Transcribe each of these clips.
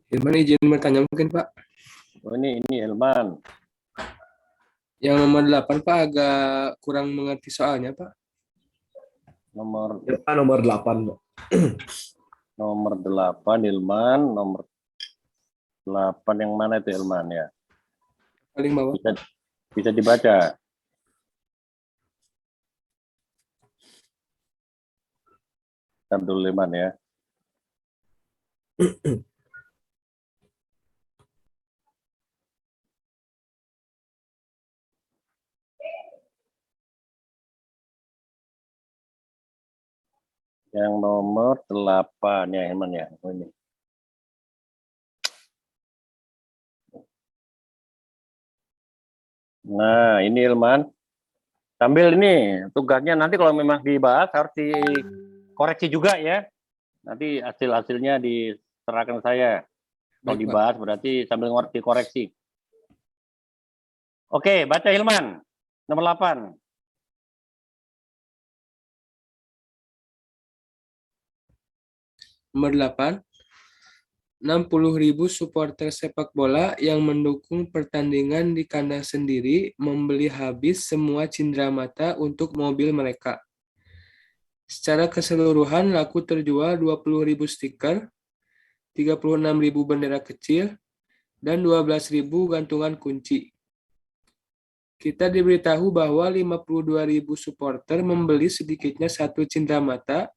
Hilman izin bertanya mungkin Pak. Oh, ini Hilman. Yang nomor 8 Pak agak kurang mengerti soalnya Pak. Nomor Nomor 8. nomor 8 Hilman, nomor 8 yang mana itu Hilman ya? Paling bawah Bisa Pak. bisa dibaca. Bentar dulu Hilman ya. Yang nomor 8 ya Hilman ya. Oh, ini. Nah, ini Hilman. Sambil ini tugasnya nanti kalau memang dibahas harus dikoreksi juga ya. Nanti hasil-hasilnya diserahkan saya. Kalau Baik Pak. dibahas berarti sambil dikoreksi. Oke, baca Hilman. Nomor 8. Nomor 8. 60.000 supporter sepak bola yang mendukung pertandingan di kandang sendiri membeli habis semua cindramata untuk mobil mereka. Secara keseluruhan laku terjual 20.000 stiker, 36.000 bendera kecil, dan 12.000 gantungan kunci. Kita diberitahu bahwa 52.000 supporter membeli sedikitnya satu cindramata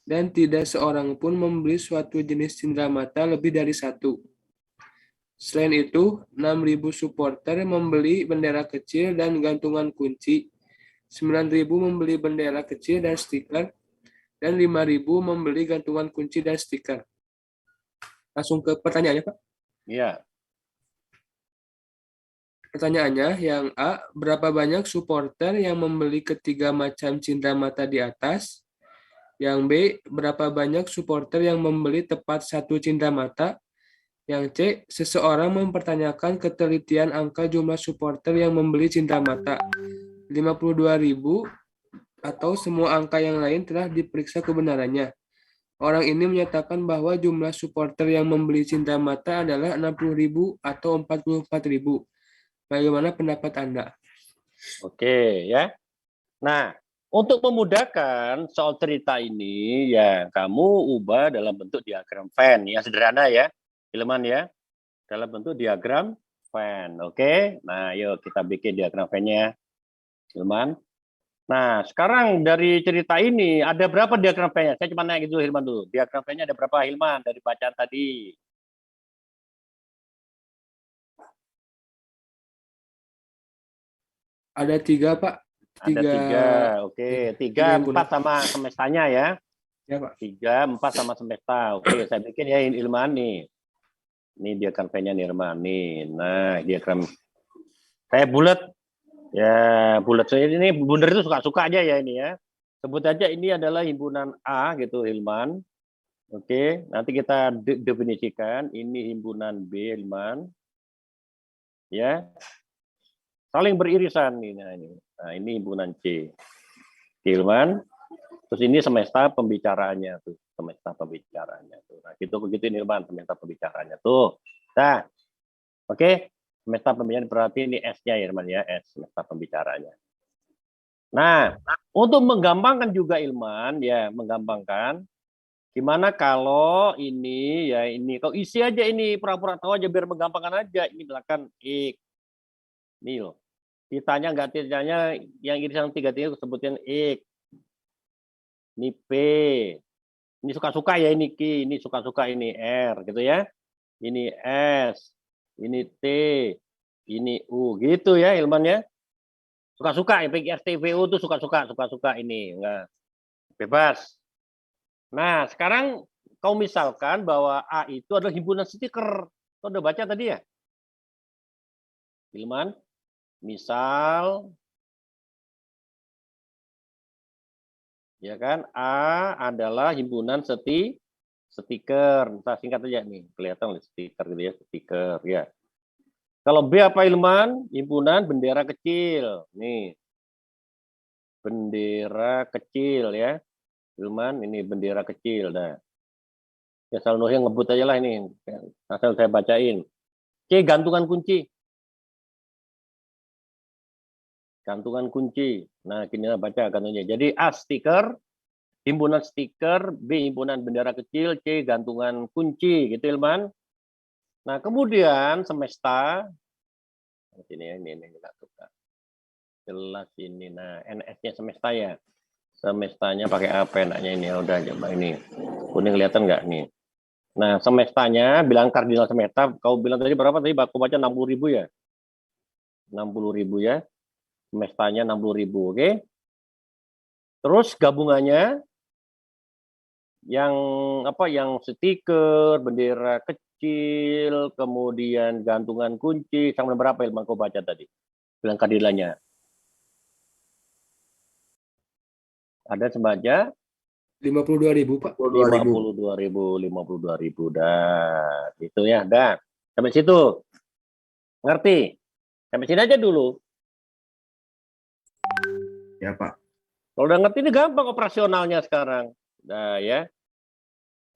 dan tidak seorang pun membeli suatu jenis cindramata lebih dari satu. Selain itu, 6.000 supporter membeli bendera kecil dan gantungan kunci, 9.000 membeli bendera kecil dan stiker, dan 5.000 membeli gantungan kunci dan stiker. Langsung ke pertanyaannya, Pak. Iya. Pertanyaannya, yang A, berapa banyak supporter yang membeli ketiga macam cindramata di atas? Yang B, berapa banyak supporter yang membeli tepat satu cindramata? Yang C, seseorang mempertanyakan ketelitian angka jumlah supporter yang membeli cindramata. 52.000 atau semua angka yang lain telah diperiksa kebenarannya. Orang ini menyatakan bahwa jumlah supporter yang membeli cindramata adalah 60.000 atau 44.000. Bagaimana pendapat Anda? Oke ya. Nah, untuk memudahkan soal cerita ini ya kamu ubah dalam bentuk diagram Venn ya, sederhana ya, Hilman ya. Dalam bentuk diagram Venn. Oke. Nah, yuk kita bikin diagram Venn-nya, Hilman. Nah, sekarang dari cerita ini ada berapa diagram Venn-nya? Saya cuma nanya gitu Hilman dulu. Diagram Venn-nya ada berapa Hilman dari bacaan tadi? Ada 3, Pak. Ada 3. Oke, 3, 4 sama semestanya ya. Ya, Pak. 3, 4 sama semesta. Oke, saya bikin ya Hilman nih. Ini diagram Venn-nya nih Hilman nih. Nah, diagram saya bulat. Ya, bulat saya ini bundar itu suka-suka aja ya ini ya. Sebut aja ini adalah himpunan A gitu Hilman. Oke, nanti kita definisikan ini himpunan B Hilman. Ya. Saling beririsan nih. Nah, ini himpunan C. Hilman. Terus ini semesta pembicaraannya tuh, semesta pembicaraannya tuh. Nah, gitu begitu ini Hilman, semesta pembicaraannya tuh. Nah, oke. Semesta pembicaraan berarti ini S-nya ya, Hilman ya, S semesta pembicaraannya. Nah, untuk menggampangkan juga Hilman, ya menggampangkan. Gimana kalau ini ya ini, kalau isi aja ini pura-pura tahu aja biar menggampangkan aja. Ini belakang X. Nih loh. Ditanya nggak ditanya yang irisan 3 sebutin X. Ini P. Ini suka-suka ya ini Q, ini suka-suka ini R gitu ya. Ini S, ini T, ini U gitu ya Hilman ya. Suka-suka ya PGSTVU tuh suka-suka ini enggak bebas. Nah, sekarang kau misalkan bahwa A itu adalah himpunan stiker. Kau udah baca tadi ya? Hilman, misal ya kan A adalah himpunan stiker. Kita singkat aja nih, kelihatan stiker gitu ya, stiker ya. Kalau B apa Hilman? Himpunan bendera kecil. Nih. Bendera kecil ya. Hilman ini bendera kecil. Nah. Ya selalu Nuhi ngebut aja lah ini. Asal saya bacain. C, gantungan kunci. Gantungan kunci. Nah, gini lah baca gantungannya. Jadi A, stiker, himpunan stiker, B, himpunan bendera kecil, C, gantungan kunci, gitu Ilman. Nah, kemudian semesta, ini kita tukar. Jelas ini. Nah, NS-nya semesta ya. Semestanya pakai apa enaknya ini? Udah coba ini. Kuning kelihatan nggak nih? Nah, semestanya, bilang kardinal semesta, kau bilang tadi berapa tadi? Aku baca 60.000 ya? 60.000 ya. Semestanya 60.000, oke? Terus gabungannya, yang apa? Yang stiker, bendera kecil, kemudian gantungan kunci, sama berapa Ilman kau baca tadi? Bilang kardinalnya. Ada sebanyak 52.000, Pak. 52.000 dah. Itu ya, dah. Sampai situ. Ngerti? Sampai sini aja dulu. Ya, Pak. Kalau udah ngerti ini gampang operasionalnya sekarang. Nah, ya.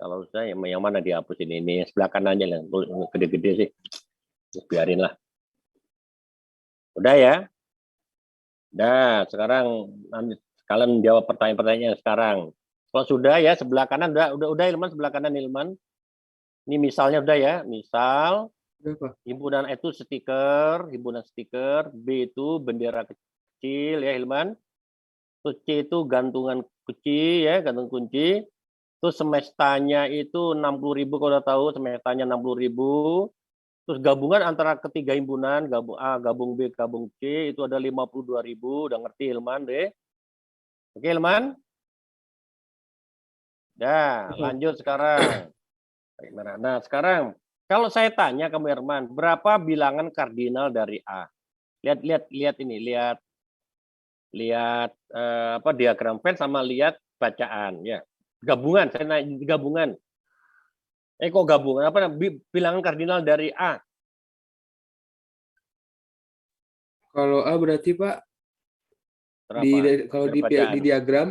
Kalau saya yang mana dihapus ini sebelah kanan aja lah. Gede-gede sih. Biarin lah. Udah ya. Dah, sekarang nanti kalian jawab pertanyaan-pertanyaannya sekarang. Kalau sudah ya sebelah kanan udah Ilman sebelah kanan Ilman. Ini misalnya udah ya, misal Berapa? himpunan itu himpunan stiker, B itu bendera kecil ya Hilman. Terus C itu gantungan kunci ya, gantung kunci. Terus semestanya itu 60.000 kalau udah tahu semestanya 60.000. Terus gabungan antara ketiga himpunan, gabung A, gabung B, gabung C itu ada 52.000. Udah ngerti Hilman deh. Oke Hilman? Dah, lanjut sekarang. Nah, sekarang kalau saya tanya kamu Herman, berapa bilangan kardinal dari A? Lihat ini, lihat apa diagram Venn sama lihat bacaan ya. Gabungan, saya naik gabungan. Kok gabungan? Apa bilangan kardinal dari A? Kalau A berarti, Pak, Berapa? kalau di Bacaan. diagram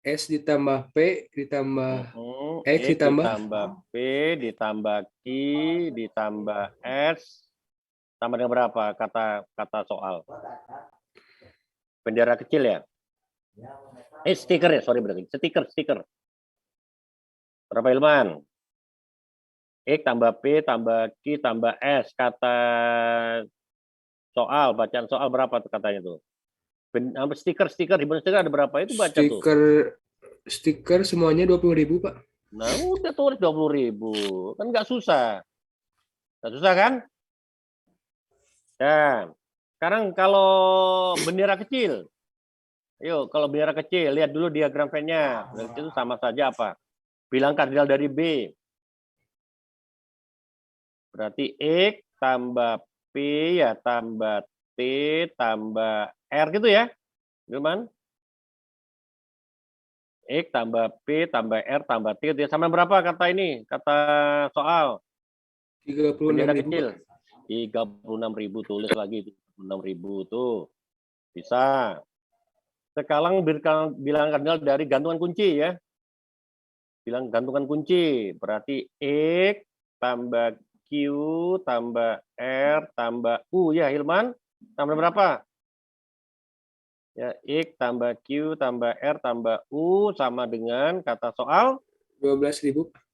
S ditambah P ditambah X X ditambah ditambah P ditambah Q ditambah S sama dengan berapa kata soal? Bendera kecil ya? Stiker ya, sorry berarti. Stiker. Berapa Ilman? X tambah P tambah Q tambah S. Kata soal, bacaan soal berapa tuh katanya tuh? Stiker, himpunan stiker ada berapa? Itu baca tuh. stiker semuanya 20.000, Pak. Nah, udah tulis 20.000. Kan nggak susah. Nggak susah kan? Dan sekarang kalau bendera kecil. Yuk, kalau bendera kecil, lihat dulu diagram Venn-nya. Itu sama saja apa? Bilang kardinal dari B. Berarti X tambah P ya tambah T tambah R gitu ya. Gimana? X tambah P tambah R tambah T gitu ya. Sama berapa kata ini? Kata soal. 36.000, Bendera Pak. kecil. 36.000 tulis lagi. 36.000 tuh. Bisa. Sekarang bilang kardinal dari gantungan kunci ya. Bilang gantungan kunci. Berarti X tambah Q tambah R tambah U ya Hilman. Tambah berapa? Ya, X tambah Q tambah R tambah U sama dengan kata soal 12.000, Pak.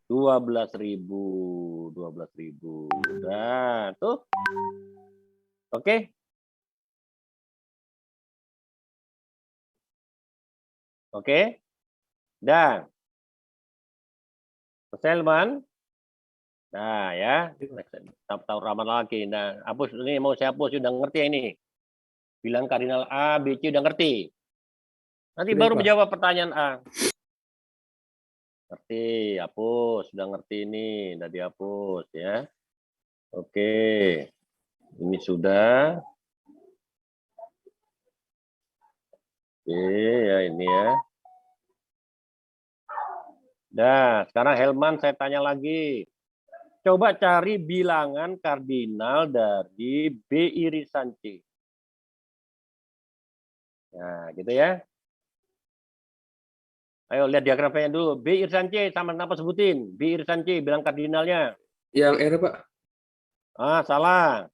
12.000. 12.000. Nah, tuh. Oke. Oke. Dan selesai Hilman. Nah, ya. Tahu ramal lagi. Nah, hapus ini mau saya hapus sudah ngerti ini. Bilang kardinal A, B, C udah ngerti. Nanti Sudah, baru Pak. menjawab pertanyaan A. Ngerti, hapus. Sudah ngerti ini, udah dihapus ya. Oke. Ini sudah. Oke, ya ini ya. Nah, sekarang Helman saya tanya lagi. Coba cari bilangan kardinal dari B irisan C. Nah, gitu ya. Ayo lihat diagram V-nya dulu. B irisan C sama apa sebutin? B irisan C, bilang kardinalnya. Yang R, Pak. Ah, salah.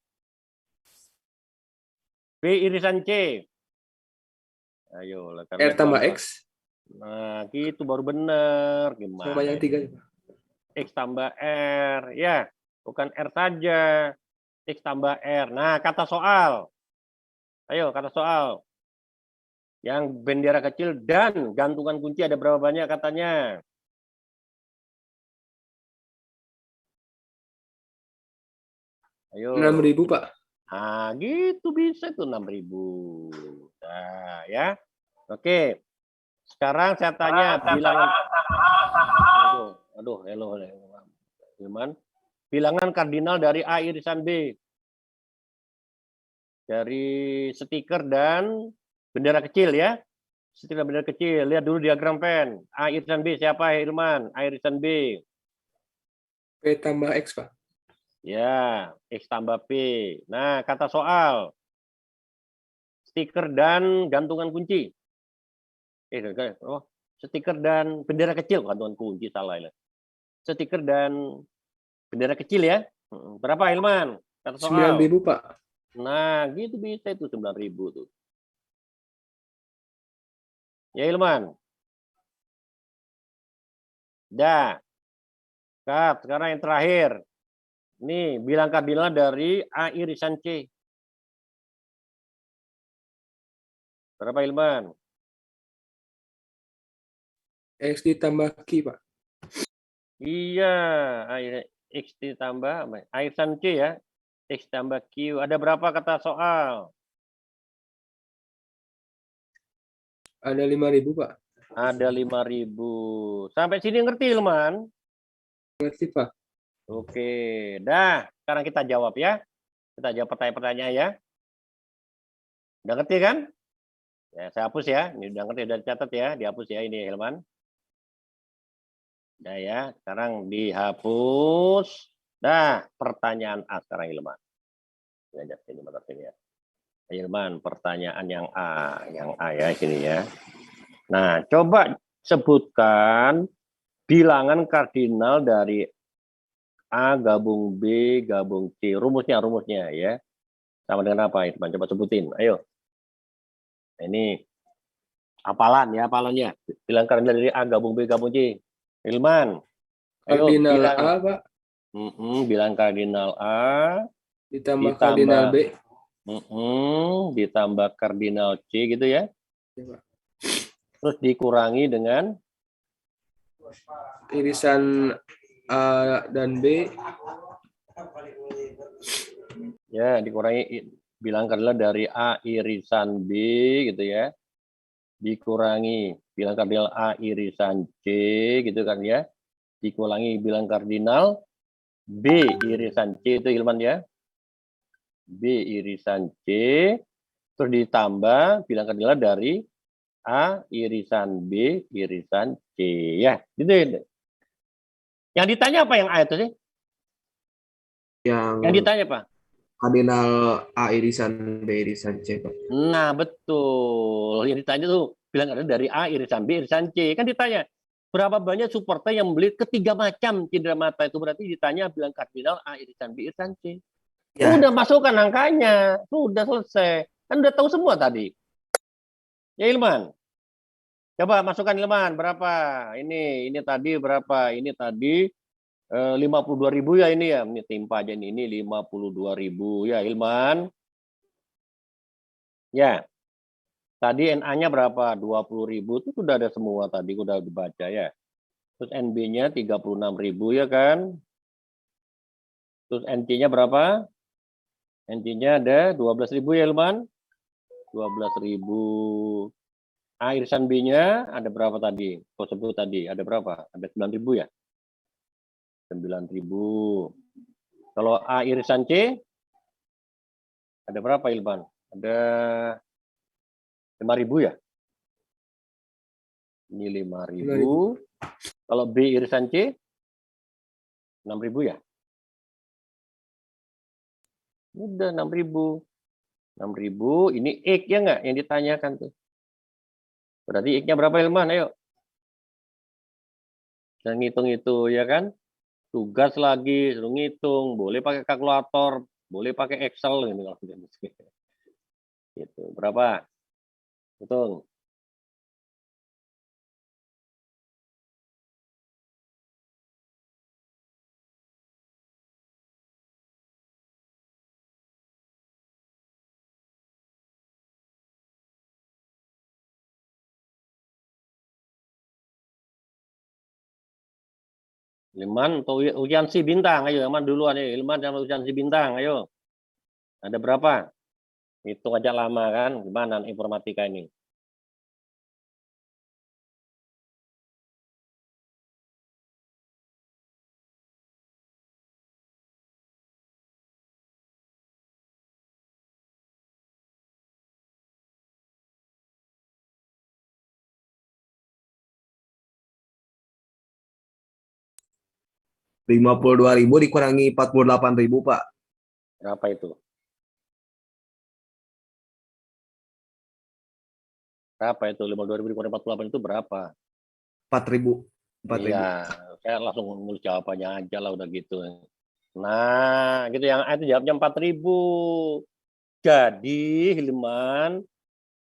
B irisan C. Ayo, R tambah X Nah, gitu baru bener. Gimana? sama yang 3. X tambah R. Ya, bukan R saja. X tambah R. Nah, kata soal. Ayo, kata soal. Yang bendera kecil dan gantungan kunci ada berapa banyak katanya? Ayo. 6.000, Pak. Nah, gitu bisa tuh 6.000. Nah, ya. Oke. Sekarang saya tanya bilangan. Aduh, hello. Gimana? Bilangan kardinal dari A irisan B. Dari stiker dan bendera kecil ya. Stiker dan bendera kecil. Lihat dulu diagram pen. A irisan B siapa, Hilman? A irisan B. P tambah X, Pak. Ya, X tambah P. Nah, kata soal. Stiker dan gantungan kunci. Oh, stiker dan bendera kecil. Gantungan kunci, salah. Stiker dan bendera kecil ya. Berapa, Hilman? Kata soal. 9.000, Pak. Nah, gitu bisa itu 9.000 tuh. Ya, Hilman. Dah. Sekarang yang terakhir. Nih, bilang kardinal dari A irisan C. Berapa, Hilman? X ditambah Q, Pak. Iya, X ditambah A irisan C ya. X tambah Q. Ada berapa kata soal? Ada 5.000, Pak. Ada 5.000. Sampai sini ngerti, Hilman? Ngerti, Pak. Oke, dah. Sekarang kita jawab ya. Kita jawab pertanyaan-pertanyaan ya. Udah ngerti kan? Ya, saya hapus ya. Ini udah ngerti, udah catat ya. Dihapus ya ini, Hilman. Udah ya. Sekarang dihapus. Dah, pertanyaan A sekarang, Hilman. Lihat sini, motor sini ya. Hilman, pertanyaan yang A. Yang A ya, sini ya. Nah, coba sebutkan bilangan kardinal dari A gabung B gabung C. Rumusnya ya. Sama dengan apa, Hilman? Coba sebutin. Ayo. Ini hafalan ya, hafalannya. Bilang kardinal dari A gabung B gabung C. Hilman. Ayo Kardinal bilang. A, Pak. Bilang kardinal A Ditambah kardinal B. Ditambah kardinal C gitu ya. Ya, Pak. Terus dikurangi dengan Irisan A dan B. ya, dikurangi bilang kardinal dari A irisan B gitu ya. Dikurangi bilang kardinal A irisan C gitu kan ya. Dikurangi bilang kardinal B irisan C itu, Hilman ya. B irisan C terus ditambah bilang kardinal dari A irisan B irisan C ya. Gitu. Yang ditanya apa yang A itu sih? Yang ditanya apa? Kardinal A irisan B irisan C, Pak. Nah, betul. Yang ditanya tuh bilang ada dari A irisan B irisan C. Kan ditanya berapa banyak supporter yang membeli ketiga macam cindera mata, itu berarti ditanya bilang kardinal A irisan B irisan C. Ya. Udah masukkan angkanya. Sudah selesai. Kan udah tahu semua tadi. Ya, Ilman. Coba masukkan, Ilman, berapa? Ini tadi berapa? Ini tadi 52.000 ya ini ya. Ini timpa aja ini 52.000 ya, Ilman. Ya. Tadi NA-nya berapa? 20.000 itu sudah ada semua tadi, sudah dibaca ya. Terus NB-nya 36.000 ya kan? Terus NC-nya berapa? NC-nya ada 12.000 ya, Ilman? 12.000. A irisan B-nya ada berapa tadi? Kau sebut tadi, ada berapa? Ada 9.000 ya? 9.000. Kalau A irisan C, ada berapa, Ilman? Ada 5.000 ya? Ini 5.000. Kalau B irisan C, 6.000 ya? Udah 6.000. 6.000, ini X ya nggak yang ditanyakan tuh? Berarti X-nya berapa, Ilman? Ayo. ngitung itu ya kan. Tugas lagi, suruh ngitung, boleh pakai kalkulator, boleh pakai Excel gitu. Gitu. Berapa? Hitung. Hilman atau Ujian si bintang, ayo Hilman duluan ya. Hilman sama Ujian si bintang, ayo. Ada berapa? Hitung aja lama kan, gimana informatika ini? Rp52.000 dikurangi Rp48.000, Pak. Berapa itu? Berapa itu? 52.048 itu berapa? 4.000. 4.000. Iya, saya langsung nulis jawabannya aja lah udah gitu. Nah, gitu yang A itu jawabnya 4.000. Jadi, Hilman,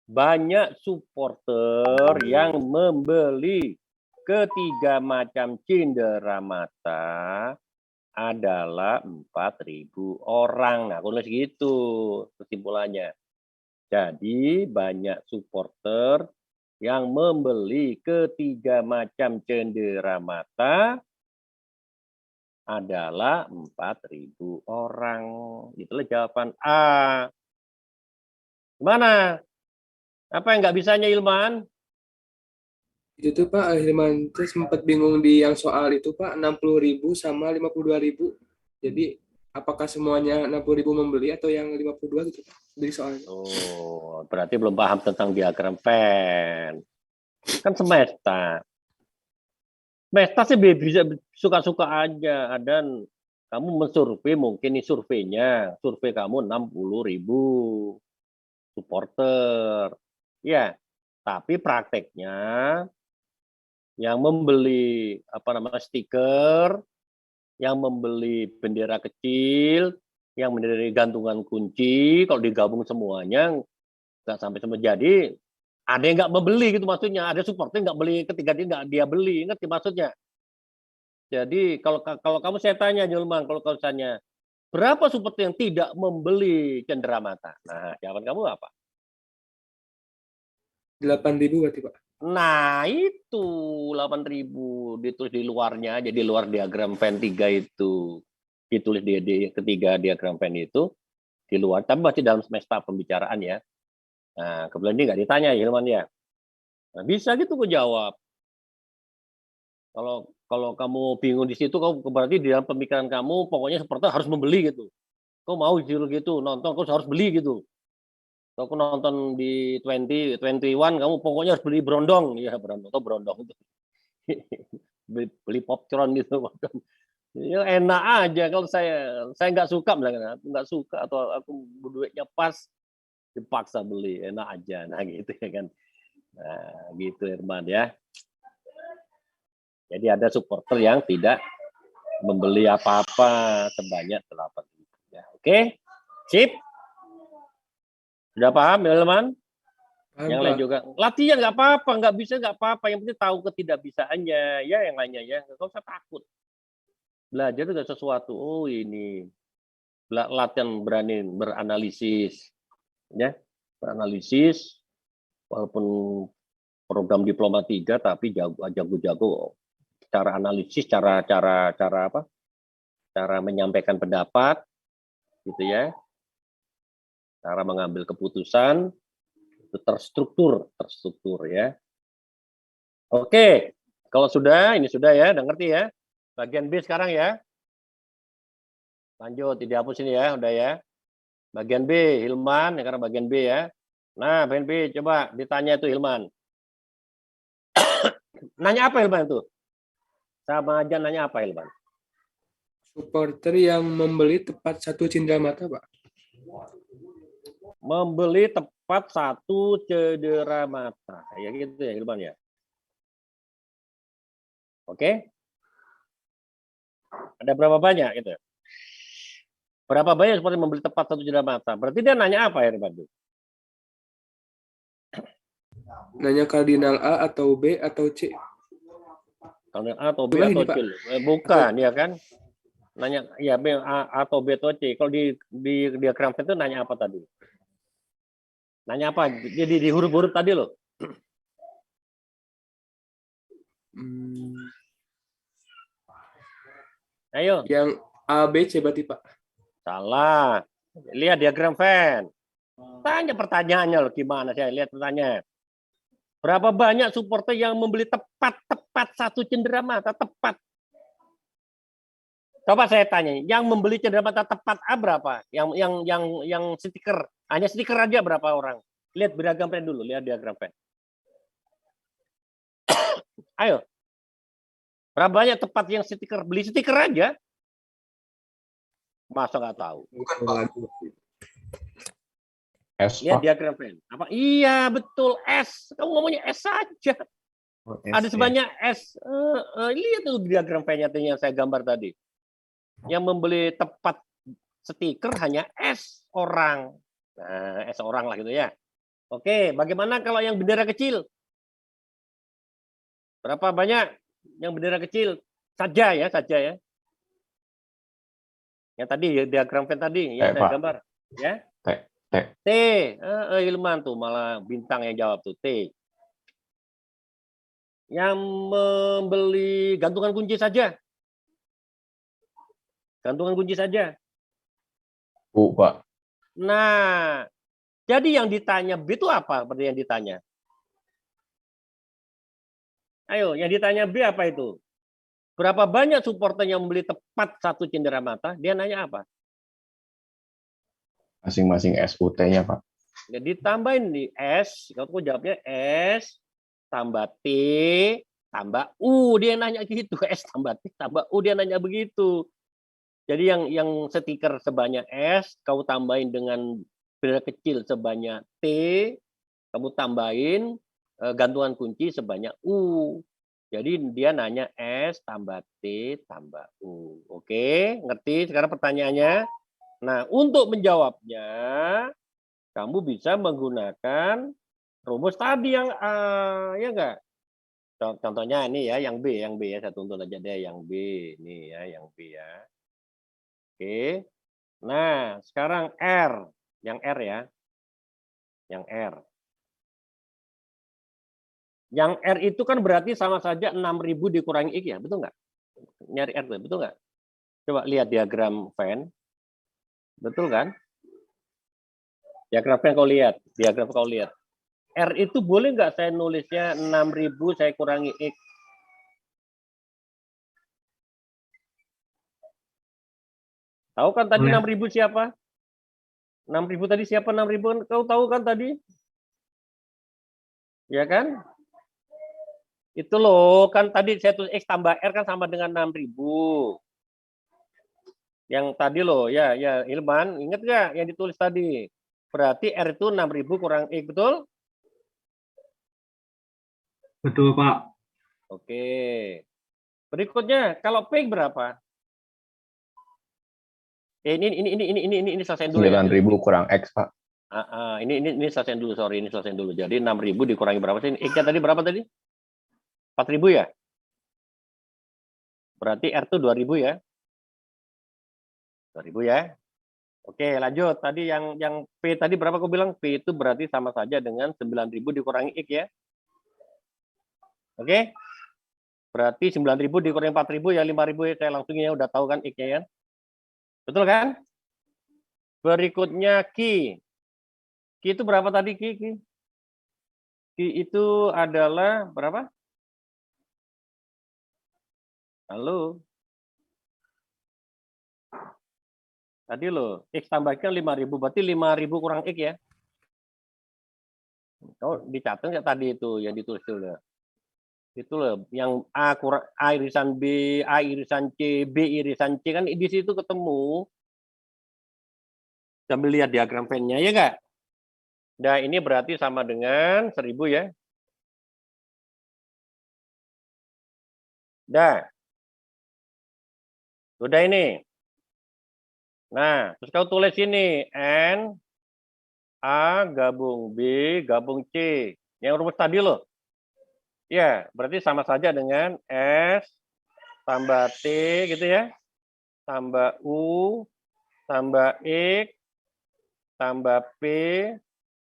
banyak supporter yang membeli ketiga macam cindera mata adalah 4.000 orang. Nah, aku nulis gitu kesimpulannya. Jadi banyak supporter yang membeli ketiga macam cendera mata adalah 4.000 orang. Itulah jawaban A. Gimana? Apa yang nggak bisanya, Ilman? Itu tuh Pak, Hilman tuh sempat bingung di yang soal itu Pak, 60.000 sama 52.000. Jadi apakah semuanya 60.000 membeli atau yang 52 gitu Pak, dari soalnya. Oh, berarti belum paham tentang diagram Venn. Kan semesta. Semesta sih bisa suka-suka aja. Dan kamu mensurvei, mungkin nih surveinya. Survei kamu 60.000 supporter. Ya, tapi prakteknya yang membeli stiker, yang membeli bendera kecil, yang membeli gantungan kunci, kalau digabung semuanya nggak sampai semua. Jadi ada yang nggak membeli gitu maksudnya, ada supporter nggak beli ketiga dia nggak dia beli, ngerti maksudnya? Jadi kalau kamu saya tanya Julman, kalau kamu tanya berapa supporter yang tidak membeli cenderamata? Nah, jawaban kamu apa? 8.000 berarti Pak. Nah, itu 8.000 ditulis di luarnya, jadi luar diagram Venn 3 itu. Ditulis di ketiga diagram Venn itu di luar, tapi masih dalam semesta pembicaraan ya. Nah, kebetulan ini nggak ditanya Hilman ya. Nah, bisa gitu gue jawab. Kalau kamu bingung di situ, kau berarti di dalam pemikiran kamu pokoknya seperti harus membeli gitu. Kau mau gitu nonton, kau harus beli gitu. Kalau aku nonton di 21, kamu pokoknya harus beli brondong. Iya, brondong atau brondong itu. beli popcorn gitu. Ya enak aja kalau saya nggak suka bilang nggak suka atau aku duitnya pas dipaksa beli enak aja nah gitu ya kan. Nah, gitu Herman ya. Jadi ada supporter yang tidak membeli apa-apa sebanyak 8.000 ya. Oke. Sip. Sudah paham Herman? Paham Yang lain Pak. juga latihan nggak apa-apa, nggak bisa nggak apa-apa, yang penting tahu ketidakbisaannya ya, yang lainnya ya nggak usah takut. Belajar itu sesuatu. Oh ini latihan berani beranalisis ya, beranalisis walaupun program diploma 3 tapi jago-jago cara analisis, cara menyampaikan pendapat gitu ya, cara mengambil keputusan itu terstruktur ya. Oke, kalau sudah ini sudah ya, udah ngerti ya. Bagian B sekarang ya. Lanjut, dihapus ini ya, udah ya. Bagian B, Hilman, ya karena bagian B ya. Nah, bagian B, coba ditanya itu Hilman. Nanya apa Hilman itu? Sama aja nanya apa Hilman? Supporter yang membeli tepat satu cindramata Pak. Membeli tepat satu cedera mata. Kayak gitu ya Hilman ya. Oke? Ada berapa banyak gitu? Berapa banyak seperti membeli tepat satu cindera mata? Berarti dia nanya apa ya, Bantu? Nanya kardinal A atau B atau C. Kardinal A atau B Itulah atau ini, Pak. C? Bukan, ya kan? Nanya ya B A atau B atau C. Kalau di diagram itu nanya apa tadi? Nanya apa? Di huruf-huruf tadi loh. Ayo. Yang A, B, C berarti, Pak. Salah. Lihat diagram Venn. Tanya pertanyaannya loh, gimana saya lihat pertanyaan. Berapa banyak supporter yang membeli tepat satu cindera mata tepat? Coba saya tanya, yang membeli cindera mata tepat A berapa? Yang stiker, hanya stiker aja berapa orang? Lihat diagram Venn dulu, lihat diagram Venn. Ayo. Berapa banyak tepat yang stiker? Beli stiker aja. Masa nggak tahu? Bukan lagi. S, Lihat Pak. diagram Venn. Apa? Iya, betul S. Kamu ngomongnya S saja. Oh, S, Ada ya. sebanyak S. Lihat tuh diagram Venn yang saya gambar tadi. Yang membeli tepat stiker hanya S orang. Nah, S orang lah gitu ya. Oke, bagaimana kalau yang bendera kecil? Berapa banyak yang bendera kecil? Saja ya. Yang tadi ya, diagram Venn tadi yang saya Pak. gambar. Ya. T. T. Ilman tuh malah bintang yang jawab tuh T. Yang membeli gantungan kunci saja. Gantungan kunci saja. U, Pak. Nah, jadi yang ditanya B itu apa? Seperti yang ditanya. Ayo, yang ditanya B apa itu? Berapa banyak supporter yang membeli tepat satu cindera mata? Dia nanya apa? Masing-masing SUT-nya, Pak. Jadi tambahin di S, kalau jawabnya S tambah T tambah U, dia nanya gitu. S tambah T tambah U, dia nanya begitu. Jadi yang stiker sebanyak S, kau tambahin dengan bendera kecil sebanyak T, kamu tambahin gantungan kunci sebanyak U. Jadi dia nanya S tambah T tambah U. Oke, ngerti sekarang pertanyaannya? Nah, untuk menjawabnya, kamu bisa menggunakan rumus tadi yang A, ya enggak? Contohnya ini ya, yang B ya, saya tuntun aja deh yang B. Ini ya, yang B ya. Oke. Nah, sekarang R. Yang R ya. Yang R. Yang R itu kan berarti sama saja 6.000 dikurangi X ya, betul nggak? Nyari R, betul nggak? Coba lihat diagram Venn. Betul kan? Diagram Venn kau lihat. Diagram kau lihat. R itu boleh nggak saya nulisnya 6.000 saya kurangi X? Tahu kan tadi 6.000 siapa? 6.000 tadi siapa 6.000? Kau tahu kan tadi? Ya kan? Itu loh, kan tadi saya tulis X tambah R kan sama dengan 6.000. Yang tadi loh, ya Ilman, ingat nggak yang ditulis tadi? Berarti R itu 6.000 kurang X, betul? Betul, Pak. Oke. Berikutnya, kalau P berapa? Ini selesai dulu ya. 9.000 kurang X, Pak. Ini selesai dulu, sorry, ini selesai dulu. Jadi 6.000 dikurangi berapa sih? X-nya tadi berapa tadi? 4.000 ya? Berarti R itu 2.000 ya? 2.000 ya? Oke, lanjut. Tadi yang P tadi berapa aku bilang? P itu berarti sama saja dengan 9.000 dikurangi X ya? Oke? Berarti 9.000 dikurangi 4.000 ya 5.000 ya. Saya langsung ya udah tahu kan X-nya ya? Betul kan? Berikutnya Q. Q itu berapa tadi Q? Q itu adalah berapa? Halo? Tadi loh, X tambahkan 5.000, berarti 5.000 kurang X ya? Kau dicatat nggak tadi itu yang ditulis dulu? Itu loh, yang A kurang A irisan B, A irisan C, B irisan C kan di situ ketemu. Sambil lihat diagram Venn-nya ya nggak? Nah ini berarti sama dengan 1.000 ya. Nah, Udah ini. Nah, terus kau tulis ini N A gabung B gabung C. Yang rumus tadi loh. Ya, berarti sama saja dengan S tambah T gitu ya. Tambah U tambah X tambah P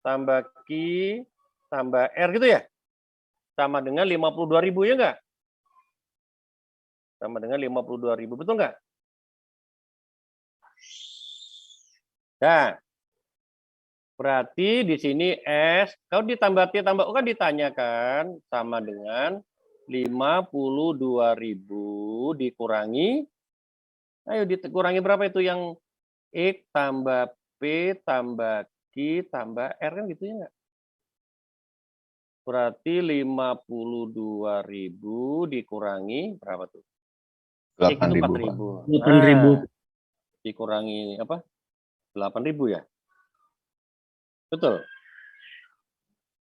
tambah Q tambah R gitu ya. Sama dengan 52.000 ya enggak? Sama dengan 52.000, betul enggak? Nah, berarti di sini S, kalau ditambah T tambah U kan ditanyakan sama dengan 52.000 dikurangi, ayo dikurangi berapa itu yang X tambah P tambah Q tambah R kan gitu ya enggak? Berarti 52.000 dikurangi berapa tuh? X itu 4.000. 8.000. Dikurangi apa? 8.000 ya? Betul.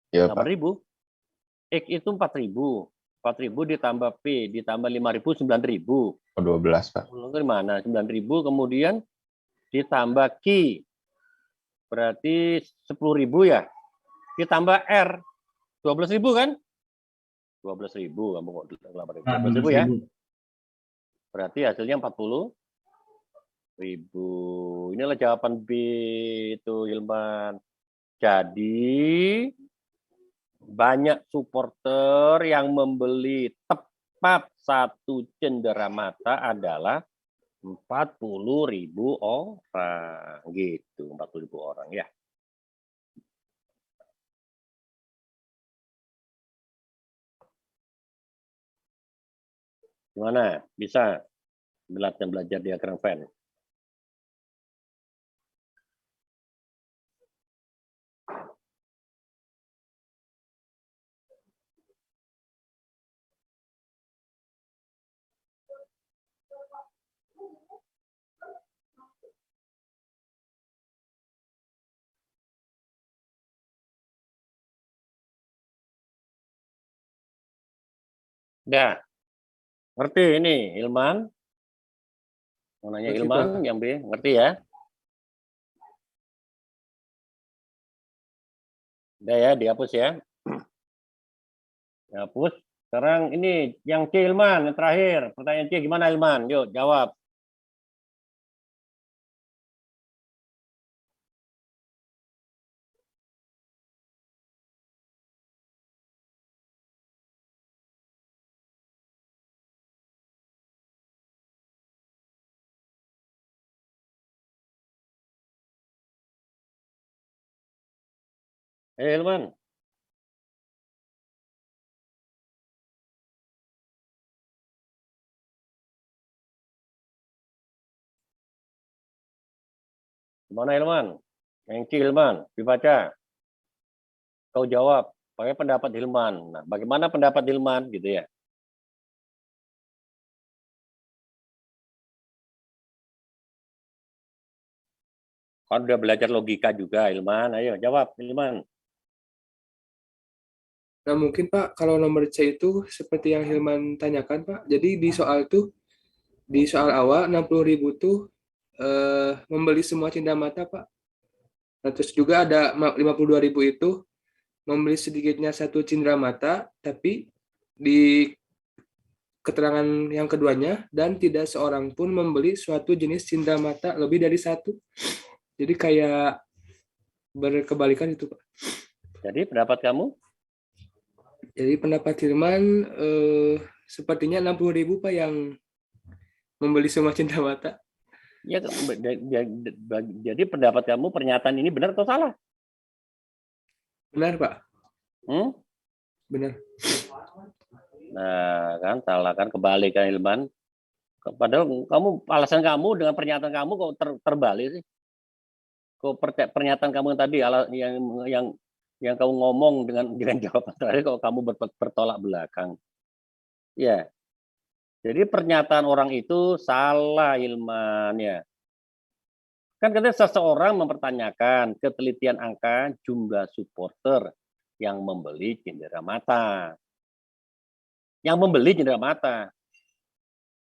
Ya, Pak. 8.000. X itu 4.000. 4.000 ditambah P ditambah 5.000 9.000. Oh, 12, Pak. Dari mana? 9.000 kemudian ditambah Q. Berarti 10.000 ya. Ditambah R 12.000 kan? 12.000 kamu kok 8.000. 12.000 ya. Berarti hasilnya 40.000. Inilah jawaban B itu, Hilman. Jadi banyak supporter yang membeli tepat satu cenderamata adalah 40.000 orang. Gitu, 40.000 orang ya. Gimana? Bisa belajar diagram Venn? Udah. Ngerti ini, Ilman? Mau nanya Ngerti, Ilman, Pak. yang B, ngerti ya? Udah ya, dihapus ya. Dihapus. Sekarang ini yang C, Ilman, yang terakhir. Pertanyaan C gimana, Ilman? Yuk, jawab. Ilman. Gimana, Ilman? Yang C, Ilman, dibaca. Kau jawab, pakai pendapat Hilman. Nah, bagaimana pendapat Hilman gitu ya? Kan udah belajar logika juga, Hilman. Ayo jawab, Hilman. Nah, mungkin Pak, kalau nomor C itu seperti yang Hilman tanyakan, Pak. Jadi di soal awal 60.000 tuh membeli semua cindamata, Pak. Nah, terus juga ada 52.000 itu membeli sedikitnya satu cindramata, tapi di keterangan yang keduanya dan tidak seorang pun membeli suatu jenis cindramata lebih dari satu. Jadi kayak berkebalikan itu, Pak. Jadi pendapat kamu? Jadi pendapat Hilman sepertinya 60.000 Pak yang membeli semua cindramata. Ya, jadi pendapat kamu pernyataan ini benar atau salah? Benar, Pak. Benar. Nah, kan salah kan, kebalik kan, Hilman. Padahal alasan kamu dengan pernyataan kamu kok terbalik sih. Kok pernyataan kamu tadi yang kamu ngomong dengan jawaban terakhir kok kamu bertolak belakang. Ya. Jadi pernyataan orang itu salah, Hilman ya. Kan katanya seseorang mempertanyakan ketelitian angka jumlah supporter yang membeli cindera mata. Yang membeli cindera mata.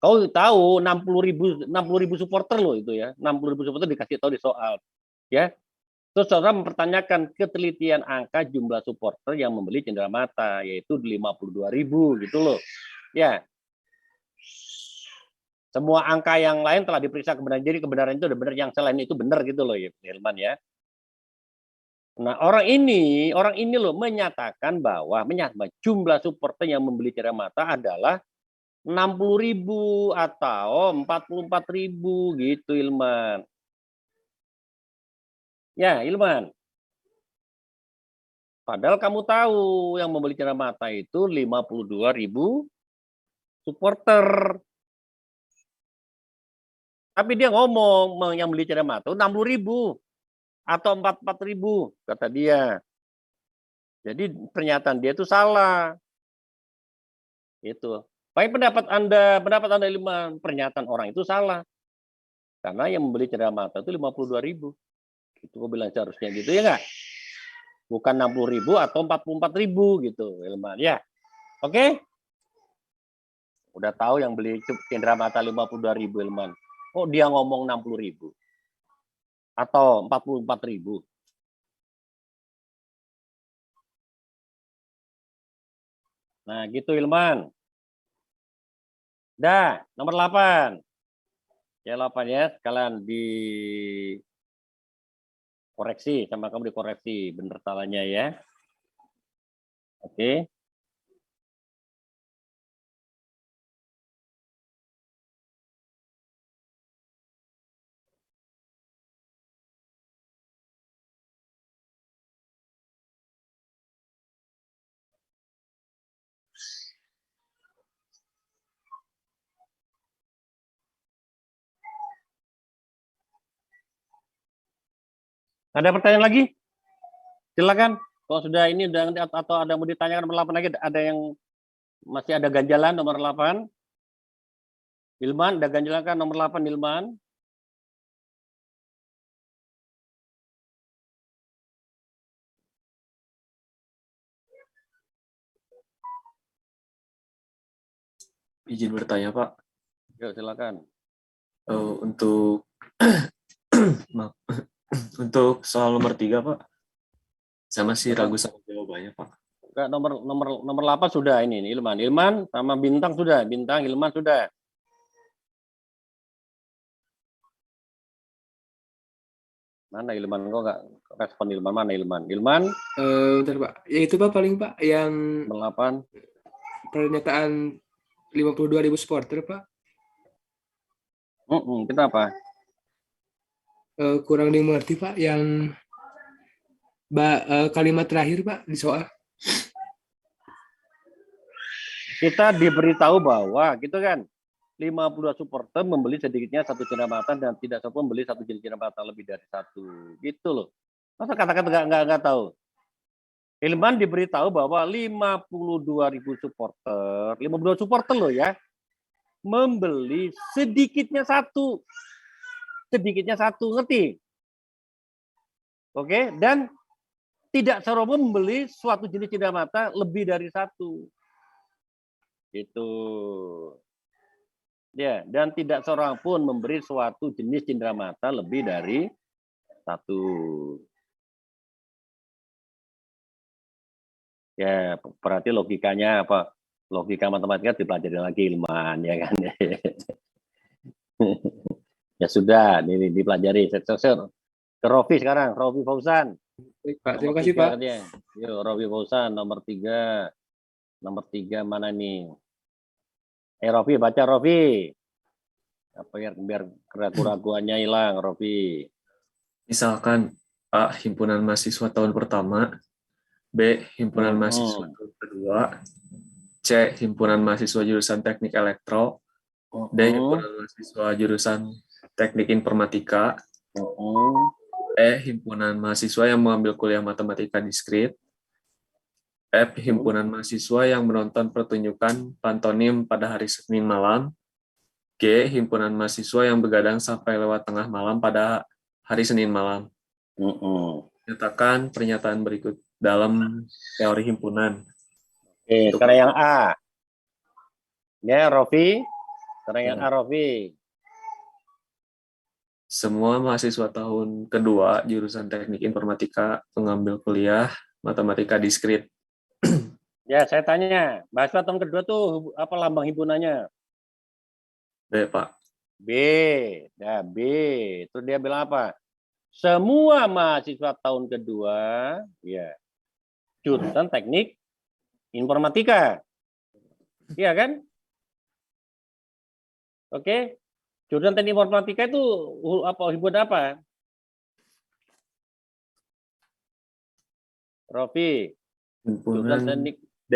Kau tahu 60.000 supporter loh itu ya. 60.000 supporter dikasih tahu di soal. Ya. Terus saudara mempertanyakan ketelitian angka jumlah supporter yang membeli cenderamata, yaitu 52.000 gitu loh. Ya. Semua angka yang lain telah diperiksa kebenaran. Jadi kebenaran itu udah benar, yang selain itu benar gitu loh ya, Hilman ya. Nah, orang ini loh menyatakan bahwa jumlah supporter yang membeli cenderamata adalah 60.000 atau 44.000 gitu, Hilman. Ya, Hilman. Padahal kamu tahu yang membeli cenderamata itu 52.000 supporter. Tapi dia ngomong yang beli cenderamata 60.000 atau 44.000 kata dia. Jadi pernyataan dia itu salah. Itu. Baik pendapat Anda Hilman, pernyataan orang itu salah. Karena yang membeli cenderamata itu 52.000. Itu gue bilang seharusnya gitu ya enggak? Bukan 60.000 atau 44.000 gitu, Hilman ya. Oke? Udah tahu yang beli cenderamata 52.000, Hilman. Oh, dia ngomong 60.000 atau 44.000. Nah, gitu Hilman. Dah, nomor 8. Ya 8 ya, sekalian dikoreksi sama kamu, dikoreksi bener salahnya ya. Oke. Ada pertanyaan lagi? Silakan. Kalau sudah ini udah atau ada mau ditanyakan nomor 8 lagi, ada yang masih ada ganjalan nomor 8. Hilman, ada ganjalan kan nomor 8 Hilman? Izin bertanya, Pak. Yuk, silakan. Untuk maaf. Untuk soal nomor 3, Pak. Sama si ragu sama jawabannya, Pak. Enggak, nomor 8 sudah ini Hilman. Hilman sama Bintang sudah. Bintang, Hilman sudah. Mana Hilman? Kok enggak respon Hilman? Mana Hilman? Hilman? Bentar Pak. Ya itu Pak paling Pak yang Nomor 8. pernyataan 52.000 supporter Pak. Kenapa? Kurang dimengerti Pak yang kalimat terakhir Pak di soal. Kita diberitahu bahwa gitu kan 52 supporter membeli sedikitnya satu cenderamata dan tidak satu membeli satu jenis cenderamata lebih dari satu. Gitu loh. Masa kata-kata nggak tahu? Hilman diberitahu bahwa 52.000 supporter, 52 supporter loh ya, membeli sedikitnya satu. Sedikitnya satu, ngerti? Oke, dan tidak seroboh membeli suatu jenis cenderamata lebih dari satu. Itu. Ya, dan tidak seorang pun memberi suatu jenis cenderamata lebih dari satu. Ya, berarti logikanya apa? Logika matematika dipelajari lagi Hilman, ya kan? Ya sudah, ini dipelajari. Ke Rofi sekarang, Rofi Fauzan. Baik, Pak. Terima kasih Pak. Yuk, Rofi Fauzan nomor 3. Nomor 3 mana nih? Rofi, baca Rofi. Apa ya, biar keraguan-keraguannya hilang, Rofi. Misalkan A. Himpunan mahasiswa tahun pertama, B. Himpunan mahasiswa tahun kedua, C. Himpunan mahasiswa jurusan teknik elektro, D. Himpunan mahasiswa jurusan teknik informatika, E. Himpunan mahasiswa yang mengambil kuliah matematika diskrit, F. Himpunan mahasiswa yang menonton pertunjukan pantomim pada hari Senin malam, G. Himpunan mahasiswa yang begadang sampai lewat tengah malam pada hari Senin malam. Nyatakan pernyataan berikut dalam teori himpunan. Oke, sekarang yang A. Ya, Rofi. Sekarang yang A, Rofi. Semua mahasiswa tahun kedua jurusan Teknik Informatika mengambil kuliah matematika diskrit. Ya, saya tanya, mahasiswa tahun kedua tuh apa lambang himpunannya? B, Pak. B. Nah, B. Terus dia bilang apa? Semua mahasiswa tahun kedua, ya, jurusan Teknik Informatika. Iya kan? Oke. Jurusan Teknik Informatika itu apa? Himpunan apa? Rofi. Jurusan Himpunan Teknik D.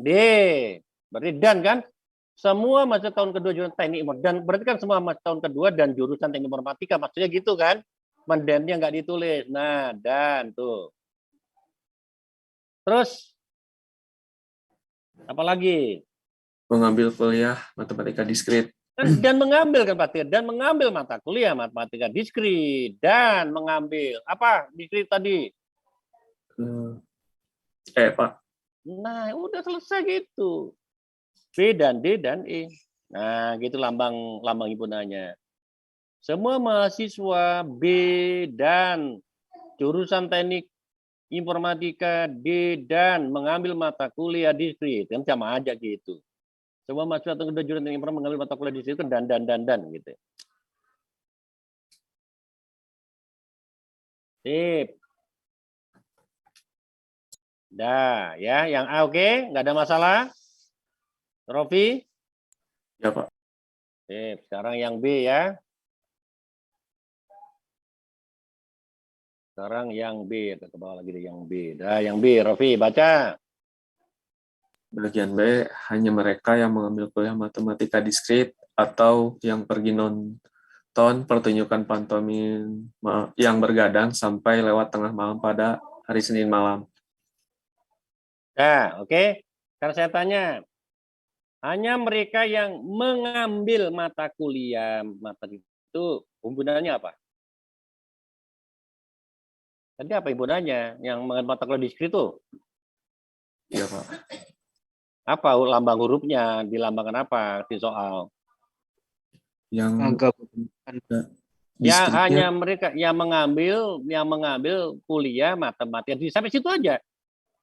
D. Berarti dan kan? Semua mahasiswa tahun kedua jurusan Teknik Informatika. Dan berarti kan semua mahasiswa tahun kedua dan jurusan Teknik Informatika. Maksudnya gitu kan? Mendannya nggak ditulis. Nah, dan tuh. Terus apalagi? Mengambil kuliah matematika diskrit. Dan mengambil kan Pak, dan mengambil mata kuliah matematika diskrit dan mengambil apa diskrit tadi? Pak. Nah, udah selesai gitu. B dan D dan E. Nah, gitu lambang himpunannya. Semua mahasiswa B dan jurusan Teknik Informatika D dan mengambil mata kuliah diskrit, kan sama aja gitu. Semua mahasiswa tahun kedua jurusan Teknik Informatika mengambil mata kuliah diskrit kan dan gitu. Sip. Dah, ya, yang A oke, nggak ada masalah. Rofi? Ya, Pak. Sip, sekarang yang B ya. Sekarang yang B, ke bawah lagi deh yang B. Dah, yang B, Rofi, baca. Bagian B, hanya mereka yang mengambil kuliah matematika diskrit atau yang pergi nonton pertunjukan pantomim yang bergadang sampai lewat tengah malam pada hari Senin malam. Nah, oke. Sekarang saya tanya, hanya mereka yang mengambil mata kuliah itu himpunannya apa? Tadi apa himpunannya? Yang mengambil mata kuliah diskrit itu? Iya, Pak. Apa lambang hurufnya? Dilambangkan apa di soal? Yang Ya, hanya diskritnya mereka yang mengambil kuliah matematika. Sampai situ aja.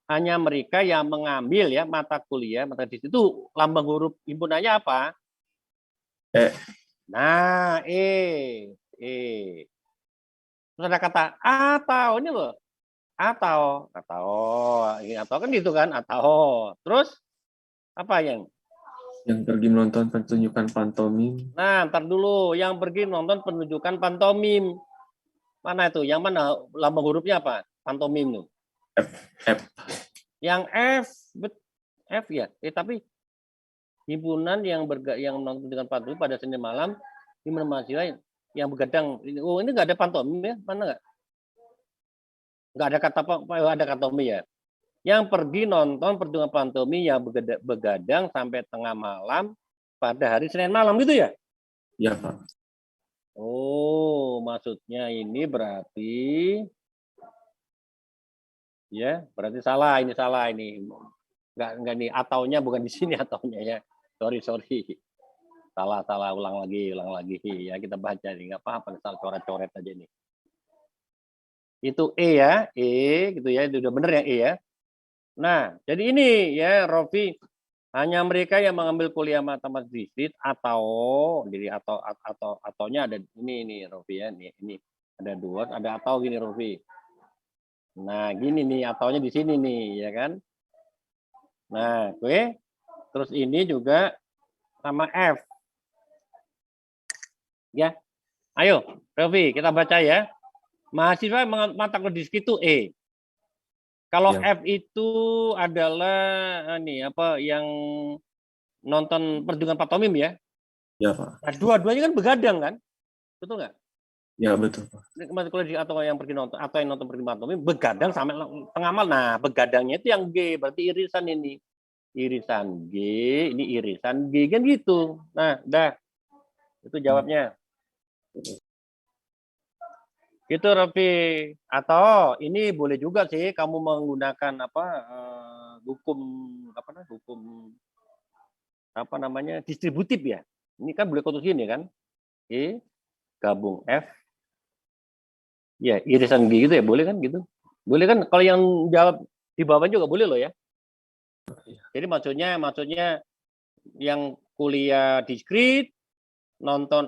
Hanya mereka yang mengambil ya mata kuliah matematika itu lambang huruf himpunannya apa? E. Nah, E. Terus ada kata atau ini loh. Atau kan gitu kan? Atau. Terus apa yang pergi menonton pertunjukan pantomim. Nah, ntar dulu yang pergi nonton penunjukan pantomim. Mana itu? Yang mana lambang hurufnya apa? Pantomim tuh. F. Yang F, F ya. Tapi himpunan yang menonton dengan pantomim pada Senin malam di mahasiswa yang begadang. Oh, ini nggak ada pantomim ya? Mana nggak? Nggak ada kata ada pantomim ya. Yang pergi nonton pertunjukan pantomim yang begadang sampai tengah malam pada hari Senin malam gitu ya? Ya, Pak. Oh, maksudnya ini berarti ya, berarti salah ini. Enggak nih ataunya bukan di sini ataunya ya. Sorry. Salah ulang lagi ya, kita baca nih enggak apa-apa asal coret-coret aja nih. Itu E ya, E gitu ya, itu udah bener ya E ya. Nah, jadi ini ya Rofi, hanya mereka yang mengambil kuliah matematika diskrit atau jadi ataunya ada ini Rofi ya, ini ada dua, ada atau gini Rofi. Nah, gini nih ataunya di sini nih ya kan. Nah, oke. Terus ini juga sama F. Ya. Ayo, Rofi, kita baca ya. Mahasiswa mata kuliah diskrit itu E. Kalau Ya. F itu adalah ini apa yang nonton pertunjukan pantomim ya? Ya, Pak. Nah, dua-duanya kan begadang kan? Betul nggak? Ya, betul, Pak. Mata kuliah atau yang pergi nonton atau yang nonton pertunjukan pantomim begadang sampai tengah malam. Nah, begadangnya itu yang G, berarti irisan ini. Irisan G, ini irisan G kan gitu. Nah, dah. Itu jawabnya. Gitu Rofi. Atau ini boleh juga sih kamu menggunakan hukum apa namanya distributif ya. Ini kan boleh kotus gini kan? E gabung F. Ya, irisan G gitu ya, boleh kan gitu? Boleh kan? Kalau yang jawab di bawah juga boleh loh ya. Jadi maksudnya yang kuliah diskrit, nonton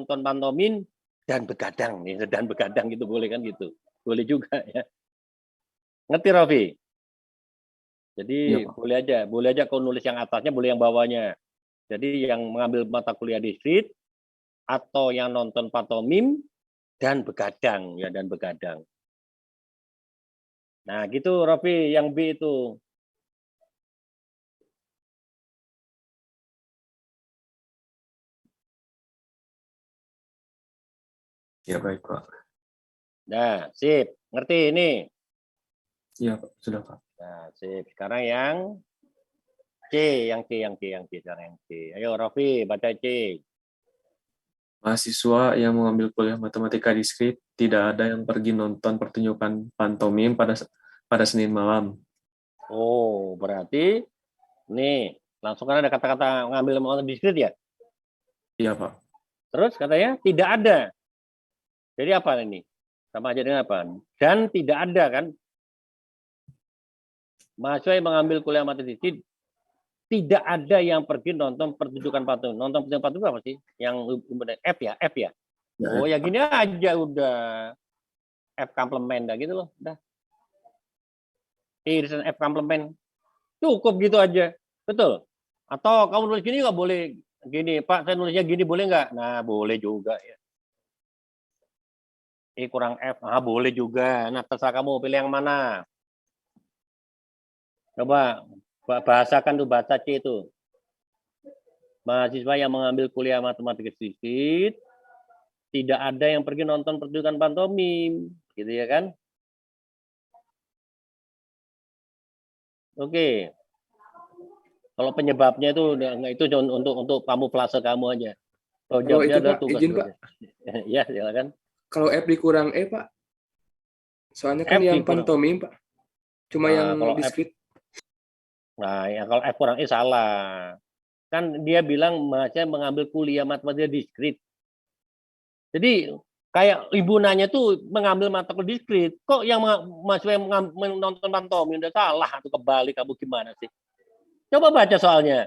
pantomin dan begadang nih, dan begadang gitu boleh kan gitu. Boleh juga ya. Ngerti Rofi? Jadi Iya, Pak. boleh aja kau nulis yang atasnya, boleh yang bawahnya. Jadi yang mengambil mata kuliah diskrit atau yang nonton pantomim dan begadang ya, dan begadang. Nah, gitu Rofi, yang B itu. Iya, baik, Pak. Nah, sip. Ngerti ini? Iya, Pak. Sudah, Pak. Nah, sip. Sekarang yang C. Sekarang yang C. Ayo Rofi, baca C. Mahasiswa yang mengambil kuliah matematika diskrit tidak ada yang pergi nonton pertunjukan pantomim pada Senin malam. Oh, berarti nih, langsung kan ada kata-kata ngambil matematika diskrit ya? Iya, Pak. Terus katanya tidak ada. Jadi apa ini? Sama aja dengan apa? Dan tidak ada kan? Mahasiswa yang mengambil kuliah matematika tidak ada yang pergi nonton pertunjukan patung. Nonton pertunjukan patung apa sih? Yang F ya, F ya. Ya, Oh ya gini aja udah. F komplement dah gitu loh. Udah. Irisan F komplement. Cukup gitu aja. Betul. Atau kamu nulis gini nggak boleh gini, Pak, saya nulisnya gini boleh nggak? Nah, boleh juga ya. E kurang F, boleh juga. Nah, terserah kamu pilih yang mana. Coba bahasakan tuh, baca C itu. Mahasiswa yang mengambil kuliah matematika sedikit, tidak ada yang pergi nonton pertunjukan pantomim, gitu ya kan? Oke. Kalau penyebabnya itu untuk kamu kamuflase kamu aja. Kalau Kalau jawabnya itu ada Pak, tugas. izin Pak. Ya, silakan. Kalau F dikurang E Pak, soalnya kan F yang dikurang. pantomim Pak, cuma Nah, yang kalau F, diskrit. nah ya kalau F kurang E salah. Kan dia bilang mahasiswa mengambil kuliah matematika diskrit. Jadi kayak ibu nanya tuh mengambil mata kuliah diskrit. Kok yang mahasiswa yang menonton pantomim udah salah atau kebalik, kamu gimana sih? Coba baca soalnya.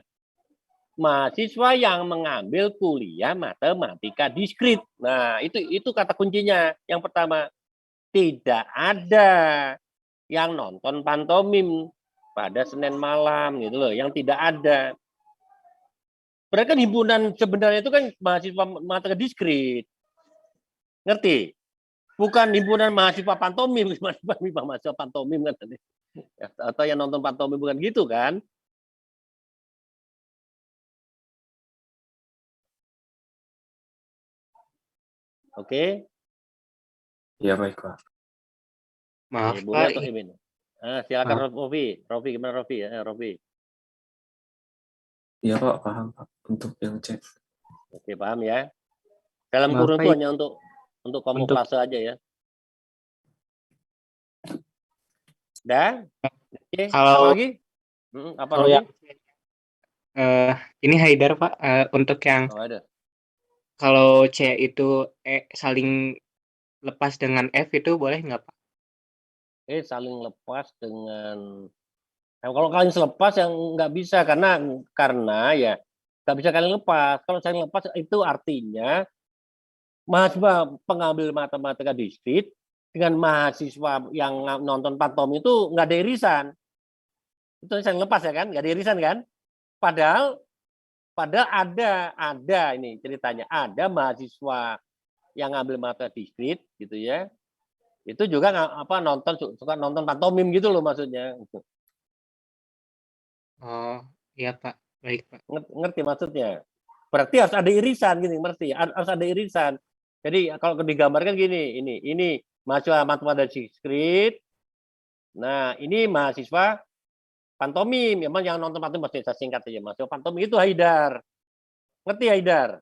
Mahasiswa yang mengambil kuliah matematika diskrit. Nah, itu kata kuncinya. Yang pertama, tidak ada yang nonton pantomim pada Senin malam gitu loh, yang tidak ada. Mereka kan himpunan sebenarnya itu kan mahasiswa matematika diskrit. Ngerti? Bukan himpunan mahasiswa pantomim, mahasiswa pantomim kan. Atau yang nonton pantomim, bukan gitu kan? Oke. Iya, baik, Pak. Maaf Boleh Pak, atau Imin? Silakan Rofi. Rofi gimana Rofi? Rofi. Iya, Pak. Paham, Pak. Untuk yang C. Oke, paham ya. Dalam maaf kurung Pak, itu hanya untuk kamuflase aja ya. Dah? Oke, apa kalau lagi? Apa kalau Rofi? yang ini Haidar Pak, untuk yang Oh, ada. kalau C itu saling lepas dengan F itu boleh nggak Pak? Saling lepas dengan kalau kalian selepas yang nggak bisa karena ya nggak bisa kalian lepas. Kalau saling lepas itu artinya mahasiswa pengambil matematika diskrit dengan mahasiswa yang nonton pantom itu nggak ada irisan. Itu saling lepas ya kan, nggak ada irisan kan? Padahal ada ini ceritanya, ada mahasiswa yang ngambil matematika diskrit gitu ya. Itu juga suka nonton pantomim gitu loh maksudnya. Oh iya Pak, baik Pak. Ngerti maksudnya? Berarti harus ada irisan gini, ngerti? Harus ada irisan. Jadi kalau digambarkan gini, ini mahasiswa matematika diskrit. Nah, ini mahasiswa pantomim. Memang yang nonton pantomim masih saya singkat aja. Mahasiswa pantomim itu Haidar. Ngerti Haidar?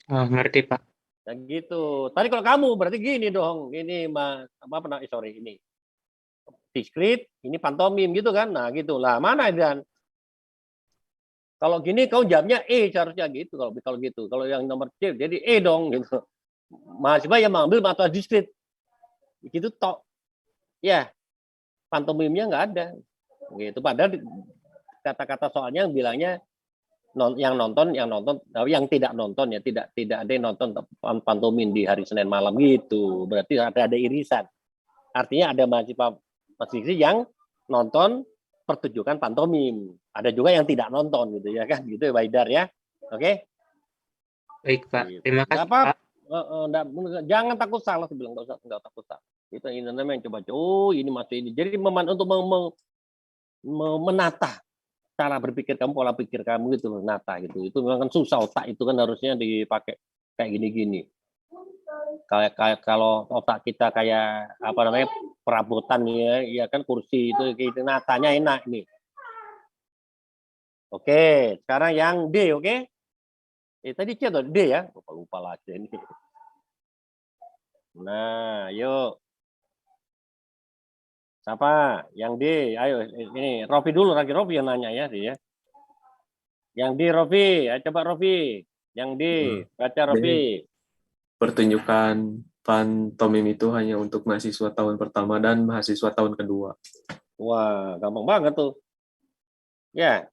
Oh, ngerti Pak. Nah, gitu. Tadi kalau kamu berarti gini dong. Ini ini diskrit, ini pantomim gitu kan. Nah, gitu lah. Mana dan Kalau gini kau jawabnya E seharusnya gitu kalau gitu. Kalau yang nomor C jadi E dong gitu. Mahasiswa yang mengambil mata diskrit. Gitu tok. Ya, pantomimnya nggak ada. Gitu. Padahal kata-kata soalnya bilangnya yang nonton, yang tidak nonton ya tidak ada yang nonton pantomim di hari Senin malam gitu. Berarti ada irisan. Artinya ada mahasiswa yang nonton pertunjukan pantomim. Ada juga yang tidak nonton gitu ya kan, gitu ya Baidar ya. Oke? Baik, Pak. Gitu. Terima Nggak kasih, apa, Pak. jangan takut salah, saya bilang nggak takut salah. Itu ini namanya coba, ini masuk ini. Jadi untuk menata cara berpikir kamu, pola pikir kamu gitu loh, nata gitu. Itu memang kan susah, otak itu kan harusnya dipakai kayak gini-gini. Kayak kalau otak kita kayak apa namanya perabotan ya kan kursi itu gitu, natanya enak nih. Oke, sekarang yang D, oke? Tadi C atau D ya? Lupa lagi ini. Nah, yuk. Siapa? Yang D. Ayo, ini Rofi dulu, lagi Rofi yang nanya ya, dia. Yang D, Rofi. Ayo, coba Rofi. Yang D, baca Rofi. Pertunjukan pantomim itu hanya untuk mahasiswa tahun pertama dan mahasiswa tahun kedua. Wah, gampang banget tuh. Ya,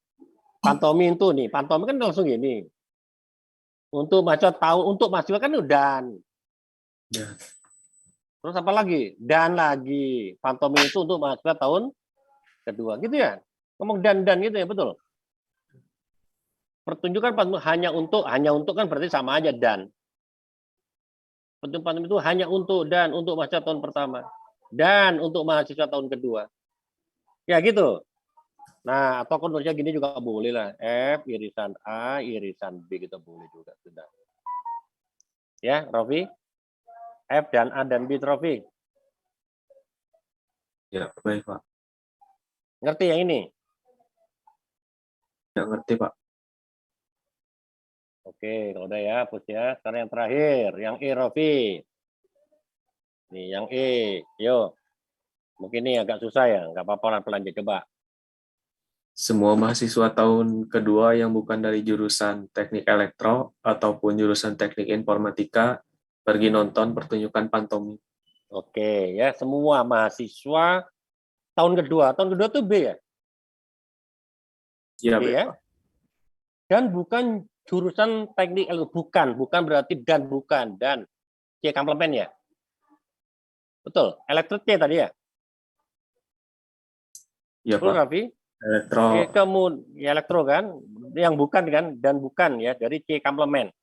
pantomim tuh nih. Pantomim kan langsung gini. Untuk mahasiswa kan udah. Ya. Terus apa lagi? Dan lagi. Pantomim itu untuk mahasiswa tahun kedua. Gitu ya? Ngomong dan gitu ya, betul? Pertunjukan pantomim hanya untuk kan berarti sama aja dan. Pertunjukan pantomim itu hanya untuk dan untuk mahasiswa tahun pertama. Dan untuk mahasiswa tahun kedua. Ya gitu. Nah, atau konversinya gini juga boleh lah. F, irisan A, irisan B kita boleh juga. Sudah. Ya, Rofi? F dan A dan B, Rofi. Ya, baik Pak. Ngerti yang ini? Ya, ngerti Pak. Oke, kalau udah ya, hapus ya. Sekarang yang terakhir, yang E, Rofi. Nih, yang E. Yuk. Mungkin ini agak susah ya, nggak apa-apa pelan coba. Semua mahasiswa tahun kedua yang bukan dari jurusan teknik elektro ataupun jurusan teknik informatika pergi nonton pertunjukan pantomim. Oke, ya semua mahasiswa tahun kedua. Tahun kedua tuh B ya? Ya, B baik, ya? Pak. Dan bukan jurusan teknik elektro, bukan berarti dan C komplement ya? Betul, elektro C tadi ya? Ya, Betul, Pak. Raffi? Elektro. Ya, elektro kan, yang bukan kan, dan bukan ya, dari C komplement.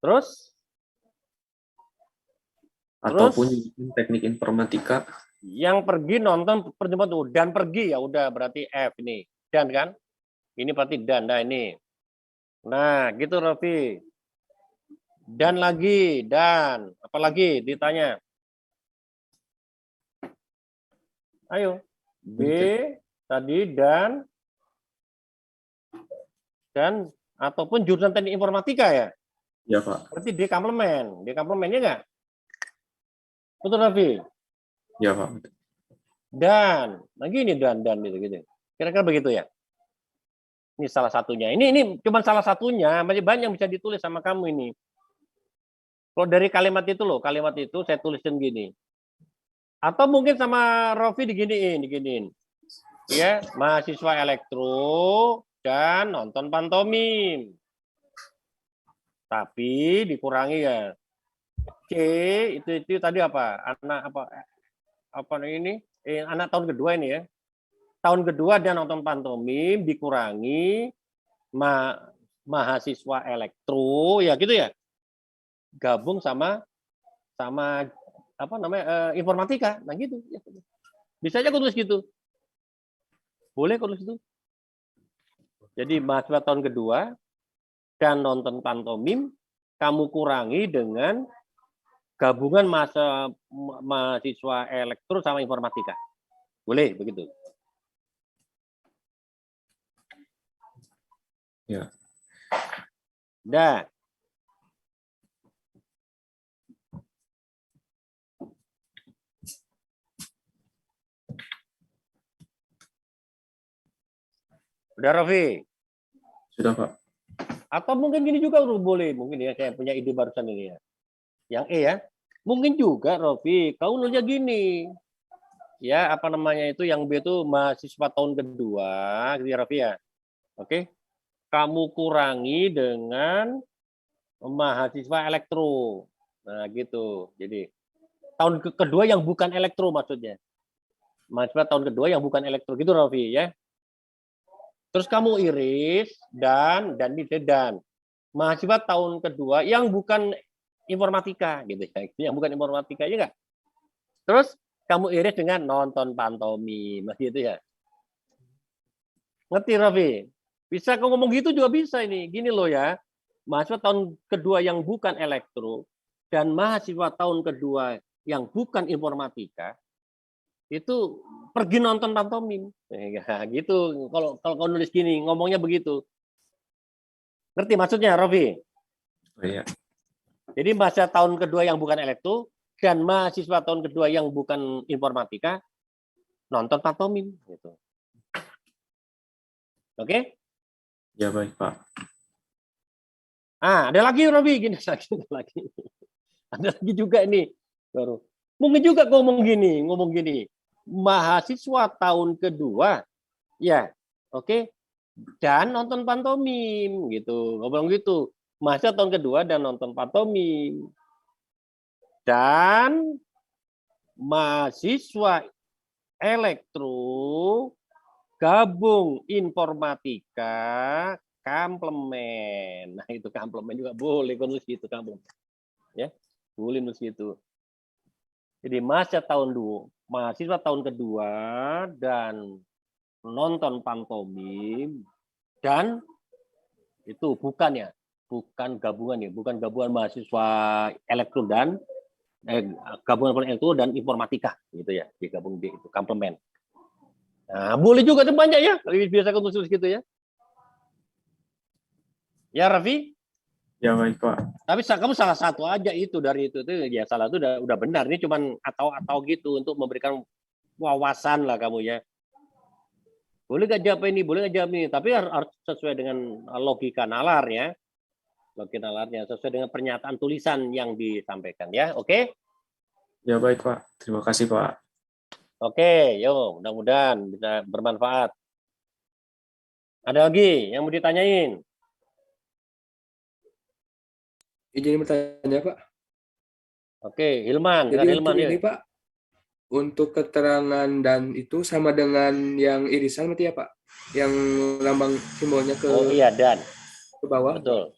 Terus? Ataupun teknik informatika. Yang pergi nonton perjumpaan tuh, dan pergi ya udah berarti F ini. Dan kan? Ini berarti dan, nah ini. Nah, gitu Raffi. Dan lagi, dan. Apalagi ditanya. Ayo. B tadi dan ataupun jurusan teknik informatika ya. Ya, Pak. Berarti D komplement. D komplemennya enggak? Betul, Raffi? Ya, Pak. Dan. Nah gini dan gitu. Kira-kira begitu ya. Ini salah satunya. Ini cuma salah satunya. Masih banyak yang bisa ditulis sama kamu ini. Kalau dari kalimat itu loh, kalimat itu saya tulisin gini. Atau mungkin sama Rofi diginiin. Ya, mahasiswa elektro dan nonton pantomim. Tapi dikurangi ya. C itu tadi apa? Anak apa ini? Anak tahun kedua ini ya. Tahun kedua dia nonton pantomim dikurangi mahasiswa elektro ya gitu ya. Gabung sama apa namanya informatika. Nah gitu. Bisa aja tulis gitu. Boleh tulis itu. Jadi mahasiswa tahun kedua dan nonton pantomim kamu kurangi dengan gabungan mahasiswa elektro sama informatika. Boleh begitu. Ya. Dah. Udah, Raffi? Sudah, Pak. Atau mungkin gini juga boleh, mungkin ya, saya punya ide barusan ini ya. Yang E ya, mungkin juga Raffi, kau nulisnya gini, ya apa namanya itu, yang B itu mahasiswa tahun kedua, gitu ya Raffi ya. Oke, kamu kurangi dengan mahasiswa elektro, nah gitu. Jadi tahun kedua yang bukan elektro maksudnya, mahasiswa tahun kedua yang bukan elektro gitu Raffi ya. Terus kamu iris dan mahasiswa tahun kedua yang bukan informatika gitu ya, yang bukan informatika ya enggak. Terus kamu iris dengan nonton pantomim gitu ya. Ngerti Raffi? Bisa kau ngomong gitu juga bisa ini. Gini loh ya, mahasiswa tahun kedua yang bukan elektro dan mahasiswa tahun kedua yang bukan informatika itu pergi nonton pantomim. Ya, gitu. Kalau kau nulis gini, ngomongnya begitu. Ngerti maksudnya, Raffi? Oh, iya. Jadi mahasiswa tahun kedua yang bukan elektro dan mahasiswa tahun kedua yang bukan informatika nonton pantomim gitu. Oke? Ya, baik, Pak. Ada lagi, Raffi, gini lagi. Ada lagi juga ini. Baru. Mungkin juga ngomong gini. Mahasiswa tahun kedua, ya, oke, dan nonton pantomim gitu, ngomong gitu. Mahasiswa tahun kedua dan nonton pantomim, dan mahasiswa elektro gabung informatika komplemen. Nah itu komplemen juga boleh kalau gitu komplemen, ya boleh nulis gitu. Jadi mahasiswa tahun kedua dan nonton pantomim dan itu bukan gabungan mahasiswa elektro dan gabungan elektro dan informatika gitu ya, digabung di itu komplemen. Nah, boleh juga tuh banyak ya, biasa kamu tulis gitu ya. Ya Raffi? Ya, baik, Pak. Tapi kamu salah satu aja itu dari itu ya, salah itu udah benar. Ini cuman atau gitu untuk memberikan wawasan lah kamu ya. Boleh nggak jawab ini, boleh nggak jawab ini, tapi harus sesuai dengan logika nalar ya. Logika nalarnya sesuai dengan pernyataan tulisan yang disampaikan ya. Oke? Ya, baik, Pak. Terima kasih, Pak. Oke, yuk mudah-mudahan bisa bermanfaat. Ada lagi yang mau ditanyain? Izin bertanya, Pak. Oke, Hilman. Jadi Hilman, untuk ini, Pak, untuk keterangan dan itu sama dengan yang irisan berarti ya, Pak? Yang lambang simbolnya ke dan ke bawah. betul.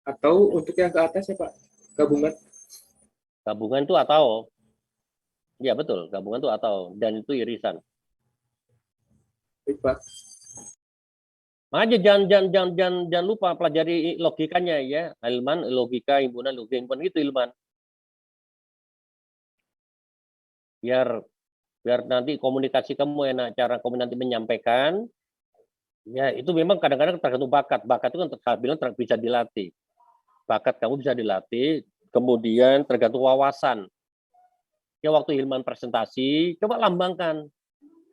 Atau untuk yang ke atas ya, Pak? Gabungan. Gabungan itu atau? Ya betul, gabungan itu atau, dan itu irisan. Baik, Pak. Makanya jangan lupa pelajari logikanya ya, Hilman, logika himpunan itu Hilman. Biar nanti komunikasi kamu enak, cara kamu nanti menyampaikan. Ya itu memang kadang-kadang tergantung bakat. Bakat itu kan bisa dilatih. Bakat kamu bisa dilatih, kemudian tergantung wawasan. Ya waktu Hilman presentasi, coba lambangkan.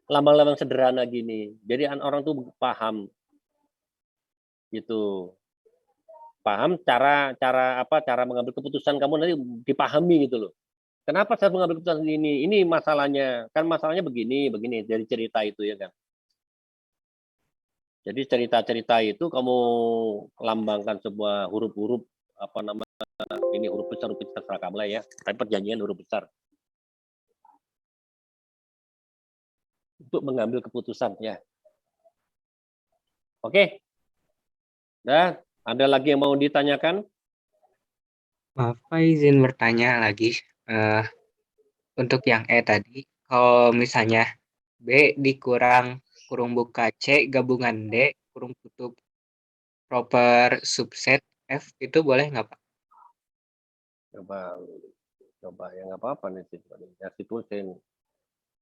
Lambang-lambang sederhana gini. Jadi orang tuh paham. Gitu. Paham cara mengambil keputusan kamu nanti dipahami gitu loh. Kenapa saya mengambil keputusan ini? Ini masalahnya. Kan masalahnya begini dari cerita itu ya kan. Jadi cerita-cerita itu kamu lambangkan sebuah huruf-huruf ini huruf besar terserah kamu lah ya. Tapi perjanjian huruf besar. Untuk mengambil keputusan ya. Oke. Nah, ada lagi yang mau ditanyakan? Maaf, Pak, izin bertanya lagi. Untuk yang E tadi, kalau misalnya B dikurang kurung buka C gabungan D kurung tutup proper subset F itu boleh nggak, Pak? Coba yang apa nih ya ditulisin.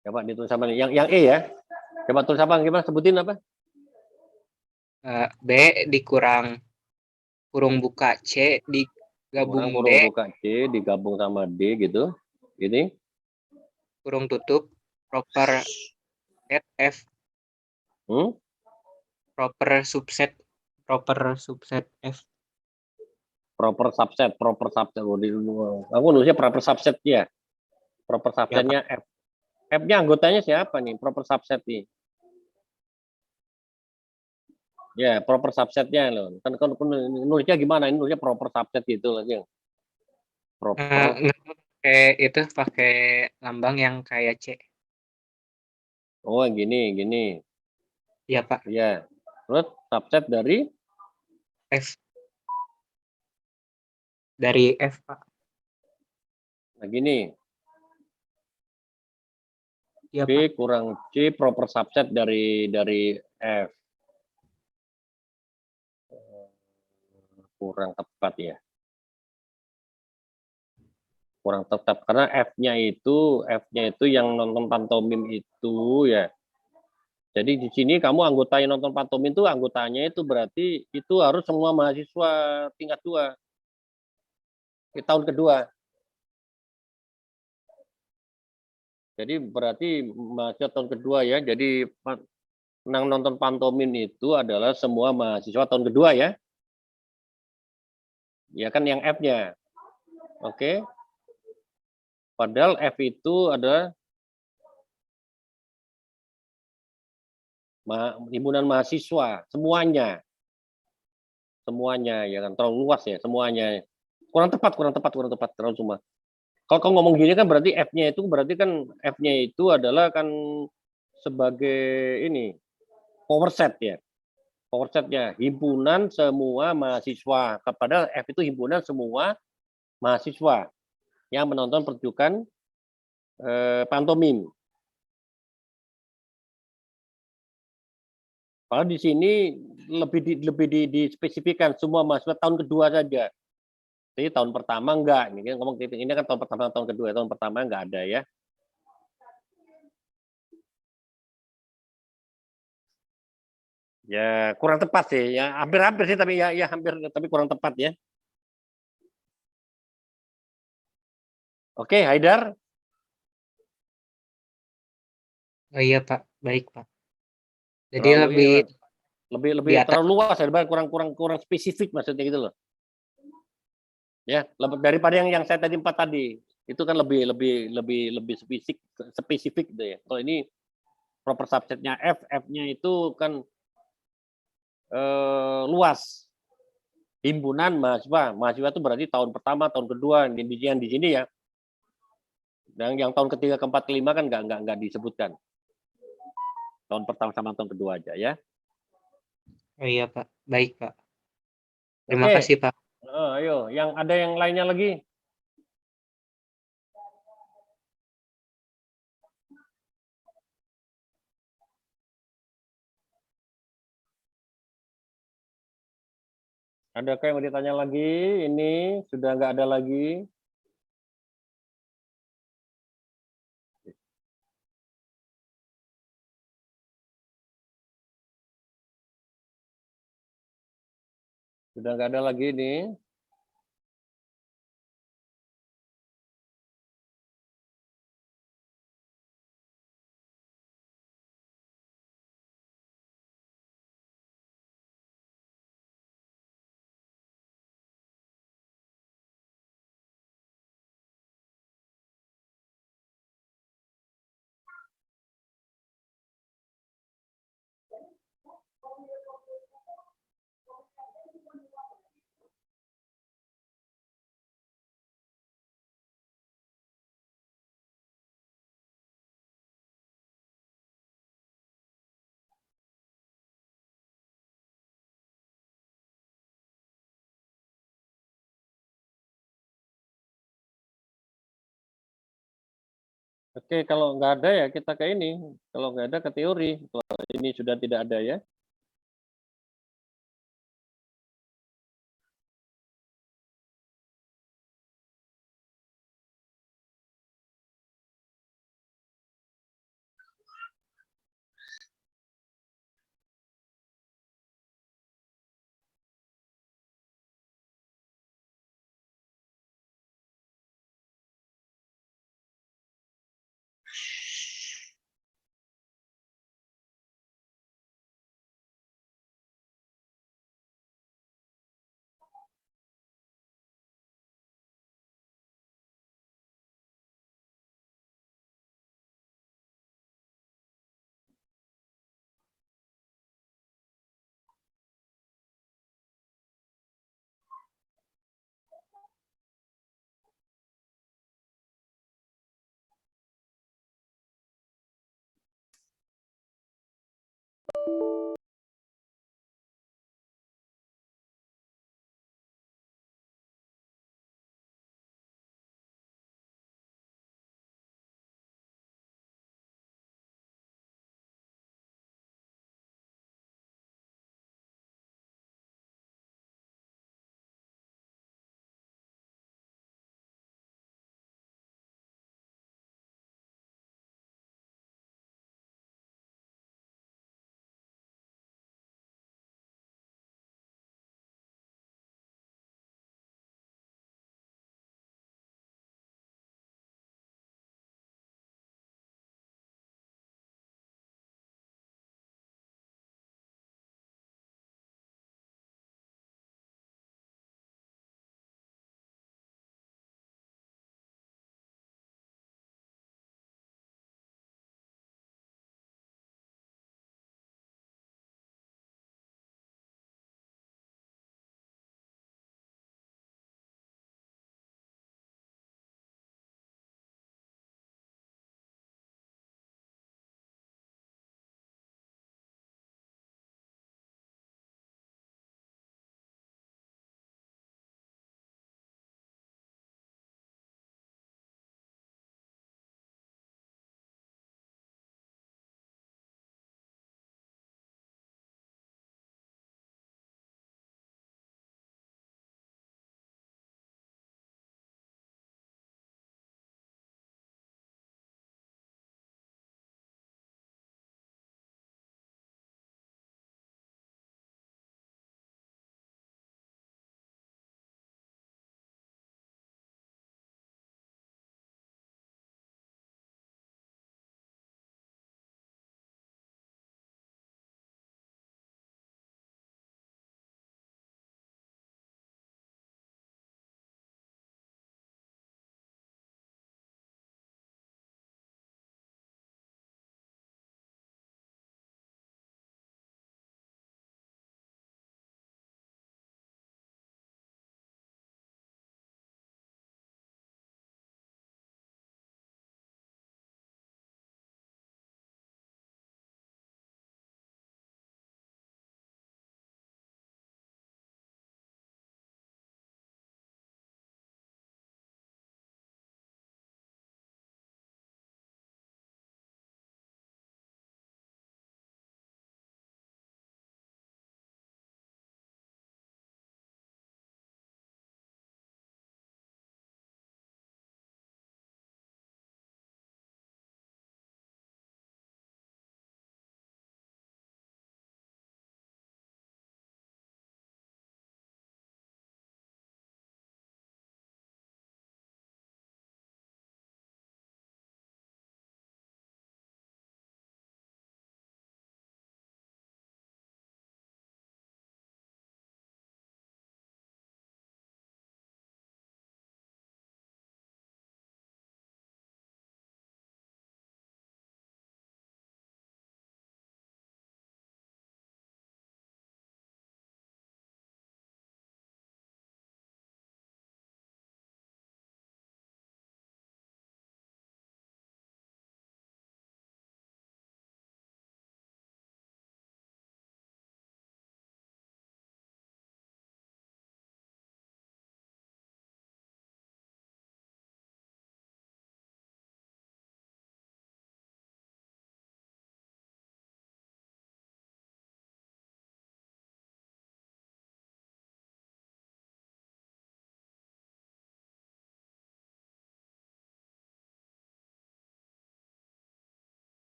Coba ditulis sama yang E ya. Coba tulis apa? Gimana sebutin apa? B dikurang kurung buka C digabung kurung D buka C digabung sama D gitu. Ini kurung tutup proper set F. proper subset F. Proper subset. Aku nulisnya proper subset ya. Proper Ya, Pak. subsetnya F. F-nya anggotanya siapa nih? Proper subset nih. Ya, proper subsetnya loh. Kan nulisnya gimana? Ini nulisnya proper subset gitu loh. Proper. Pakai lambang yang kayak C. Oh, gini. Iya, Pak. Ya. Terus subset dari F. Dari F, Pak. nah gini. Iya, B Pak. kurang C proper subset dari F. Kurang tepat ya. Kurang tepat karena F-nya itu yang nonton pantomim itu ya. Jadi di sini kamu anggota yang nonton pantomim itu anggotanya itu berarti itu harus semua mahasiswa tingkat 2 di tahun kedua. Jadi berarti mahasiswa tahun kedua ya. Jadi yang nonton pantomim itu adalah semua mahasiswa tahun kedua ya. Ya kan yang F-nya. Oke. Padahal F itu adalah himpunan mahasiswa semuanya ya kan terlalu luas ya semuanya kurang tepat terlalu cuma kalau kamu ngomong gini kan berarti F-nya itu adalah kan sebagai ini power setnya himpunan semua mahasiswa kepada F itu himpunan semua mahasiswa yang menonton pertunjukan pantomim. Kalau di sini lebih dispesifikan semua mahasiswa tahun kedua saja. Jadi tahun pertama enggak. Ini kan tahun pertama, tahun kedua, tahun pertama enggak ada ya. Ya kurang tepat sih. Ya hampir sih tapi ya hampir tapi kurang tepat ya. Oke, Haidar. Oh iya, Pak. Baik, Pak. Jadi Terlalu di lebih atas. terlalu luas ya, kurang spesifik maksudnya gitu loh. Ya, daripada yang saya tadi 4 tadi. Itu kan lebih spesifik gitu ya. Kalau ini proper subsetnya F-nya itu kan luas. Himpunan mahasiswa itu berarti tahun pertama, tahun kedua, yang di sini ya. Dan yang tahun ketiga, keempat, kelima kan nggak disebutkan. Tahun pertama sama tahun kedua aja ya. Oh iya, Pak. Baik, Pak. Terima Oke. kasih, Pak. Ayo, ada yang lainnya lagi? Adakah yang mau ditanya lagi? Ini sudah nggak ada lagi. Sudah nggak ada lagi nih. Oke, kalau nggak ada ya kita ke ini. Kalau nggak ada ke teori. Kalau ini sudah tidak ada ya.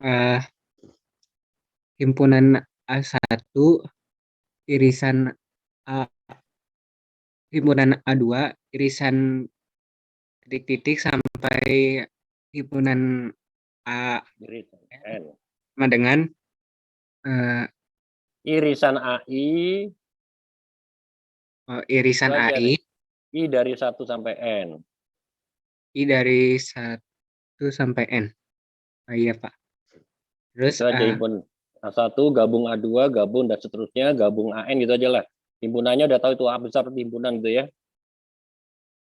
eh, himpunan A1 irisan A, himpunan A2 irisan titik-titik sampai himpunan A Irisan N. sama dengan eh, Irisan AI, irisan itu aja AI nih. I dari 1 sampai N. I dari 1 sampai N. Oh iya Pak. Terus Itu aja himpun A1, gabung A2, gabung dan seterusnya, gabung AN gitu aja lah. Himpunannya udah tahu itu A besar himpunan gitu ya.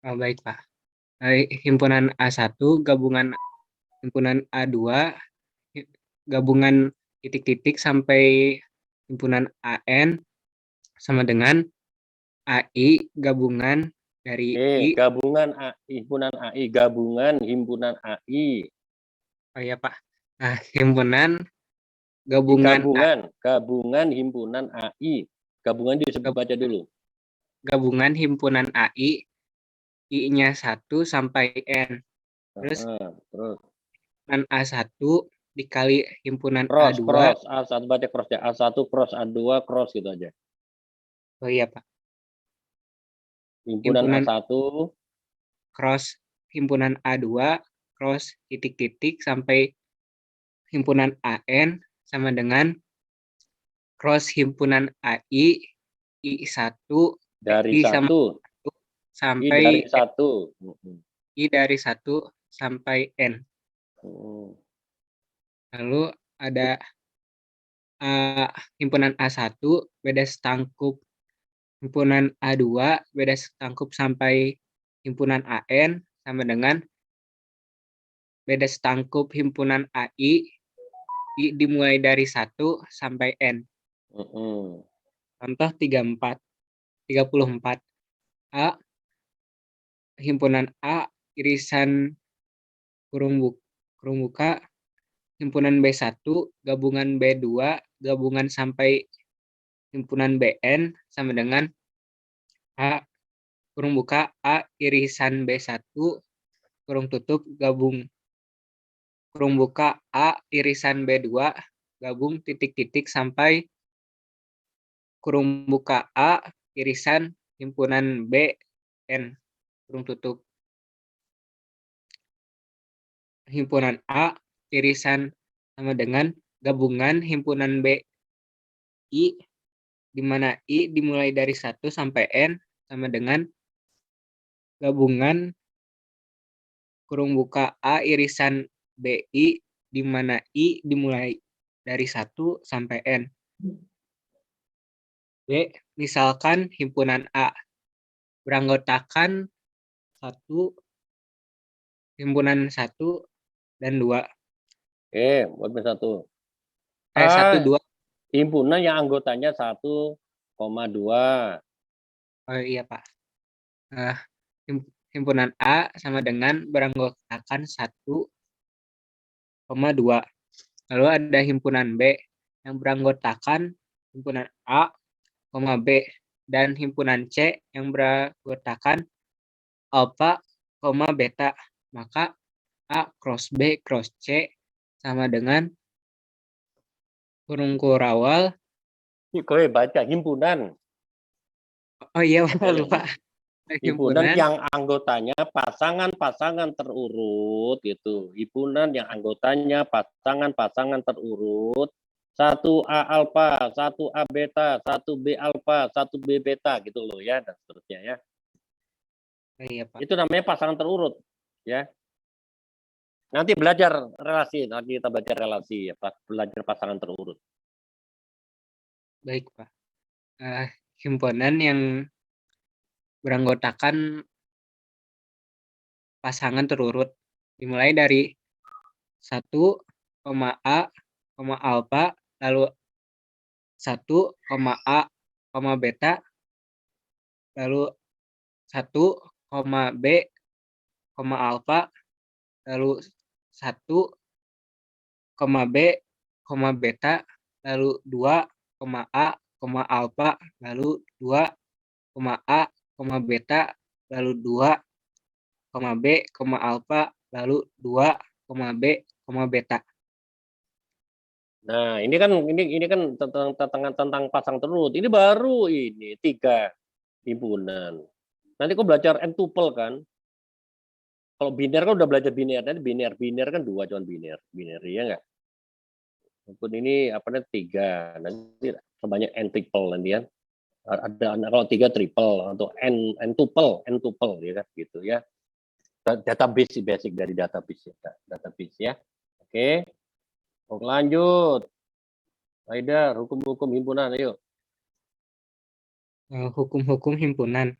baik Pak. Himpunan A1 gabungan himpunan A2 gabungan titik-titik sampai himpunan AN sama dengan AI gabungan dari I. Gabungan himpunan AI, gabungan himpunan AI. Oh iya Pak. Himpunan gabungan Gabungan himpunan AI. Gabungan disebut baca dulu. Gabungan himpunan AI I-nya 1 sampai N. Terus Terus himpunan A1 dikali himpunan cross A2. A1 baca cross ya. A1 cross A2 cross gitu aja. Oh iya Pak. Himpunan A1 cross himpunan A2 cross titik-titik sampai himpunan AN sama dengan cross himpunan AI I1 dari I sama 1. I sampai dari 1. I dari 1 sampai N. Lalu ada himpunan A1 beda setangkup himpunan A2 beda setangkup sampai himpunan AN sama dengan beda setangkup himpunan AI I dimulai dari 1 sampai N. Contoh 34. A himpunan A irisan kurung buka himpunan B1 gabungan B2 gabungan sampai himpunan BN sama dengan A kurung buka A irisan B1 kurung tutup gabung kurung buka A irisan B2 gabung titik-titik sampai kurung buka A irisan himpunan B N kurung tutup. Himpunan A irisan sama dengan gabungan himpunan B I di mana I dimulai dari 1 sampai N sama dengan gabungan kurung buka A irisan BI di mana I dimulai dari 1 sampai N. B. Misalkan himpunan A beranggotakan himpunan 1 dan 2. Buat B1. 1, 2. Himpunan yang anggotanya 1,2. Oh iya Pak. Himpunan A sama dengan beranggotakan 1,2. Lalu ada himpunan B yang beranggotakan himpunan A, B dan himpunan C yang beranggotakan alfa, beta. Maka A cross B cross C sama dengan kurung kurawal. Kowe baca himpunan. Oh iya lupa. Himpunan yang anggotanya pasangan-pasangan terurut gitu. Himpunan yang anggotanya pasangan-pasangan terurut. 1A alfa, 1A beta, 1B alfa, 1B beta gitu loh ya dan seterusnya ya. Iya, Pak. Itu namanya pasangan terurut ya. Nanti belajar relasi, nanti kita belajar relasi ya, belajar pasangan terurut. Baik, Pak. Himpunan yang beranggotakan pasangan terurut dimulai dari 1, A, alfa, lalu 1, A, beta, lalu 1, B, alfa, lalu 1, B, beta, lalu 2, A, alfa, lalu 2, A, beta, lalu 2, B, alfa, lalu 2, B, beta. Nah, ini kan tentang pasang terus. Ini baru ini 3 himpunan. Nanti kok belajar n-tuple kan? Kalau biner kan udah belajar biner. Nanti biner kan 2 cuman biner ya nggak? Meskipun ini apa namanya 3. Nanti sebanyak n-triple nanti ya. Ada kalau 3 triple atau n-tuple ya kan gitu ya. Database basic dari database ya. Oke. Oke, lanjut. Haidar, hukum-hukum himpunan, ayo. Hukum-hukum himpunan.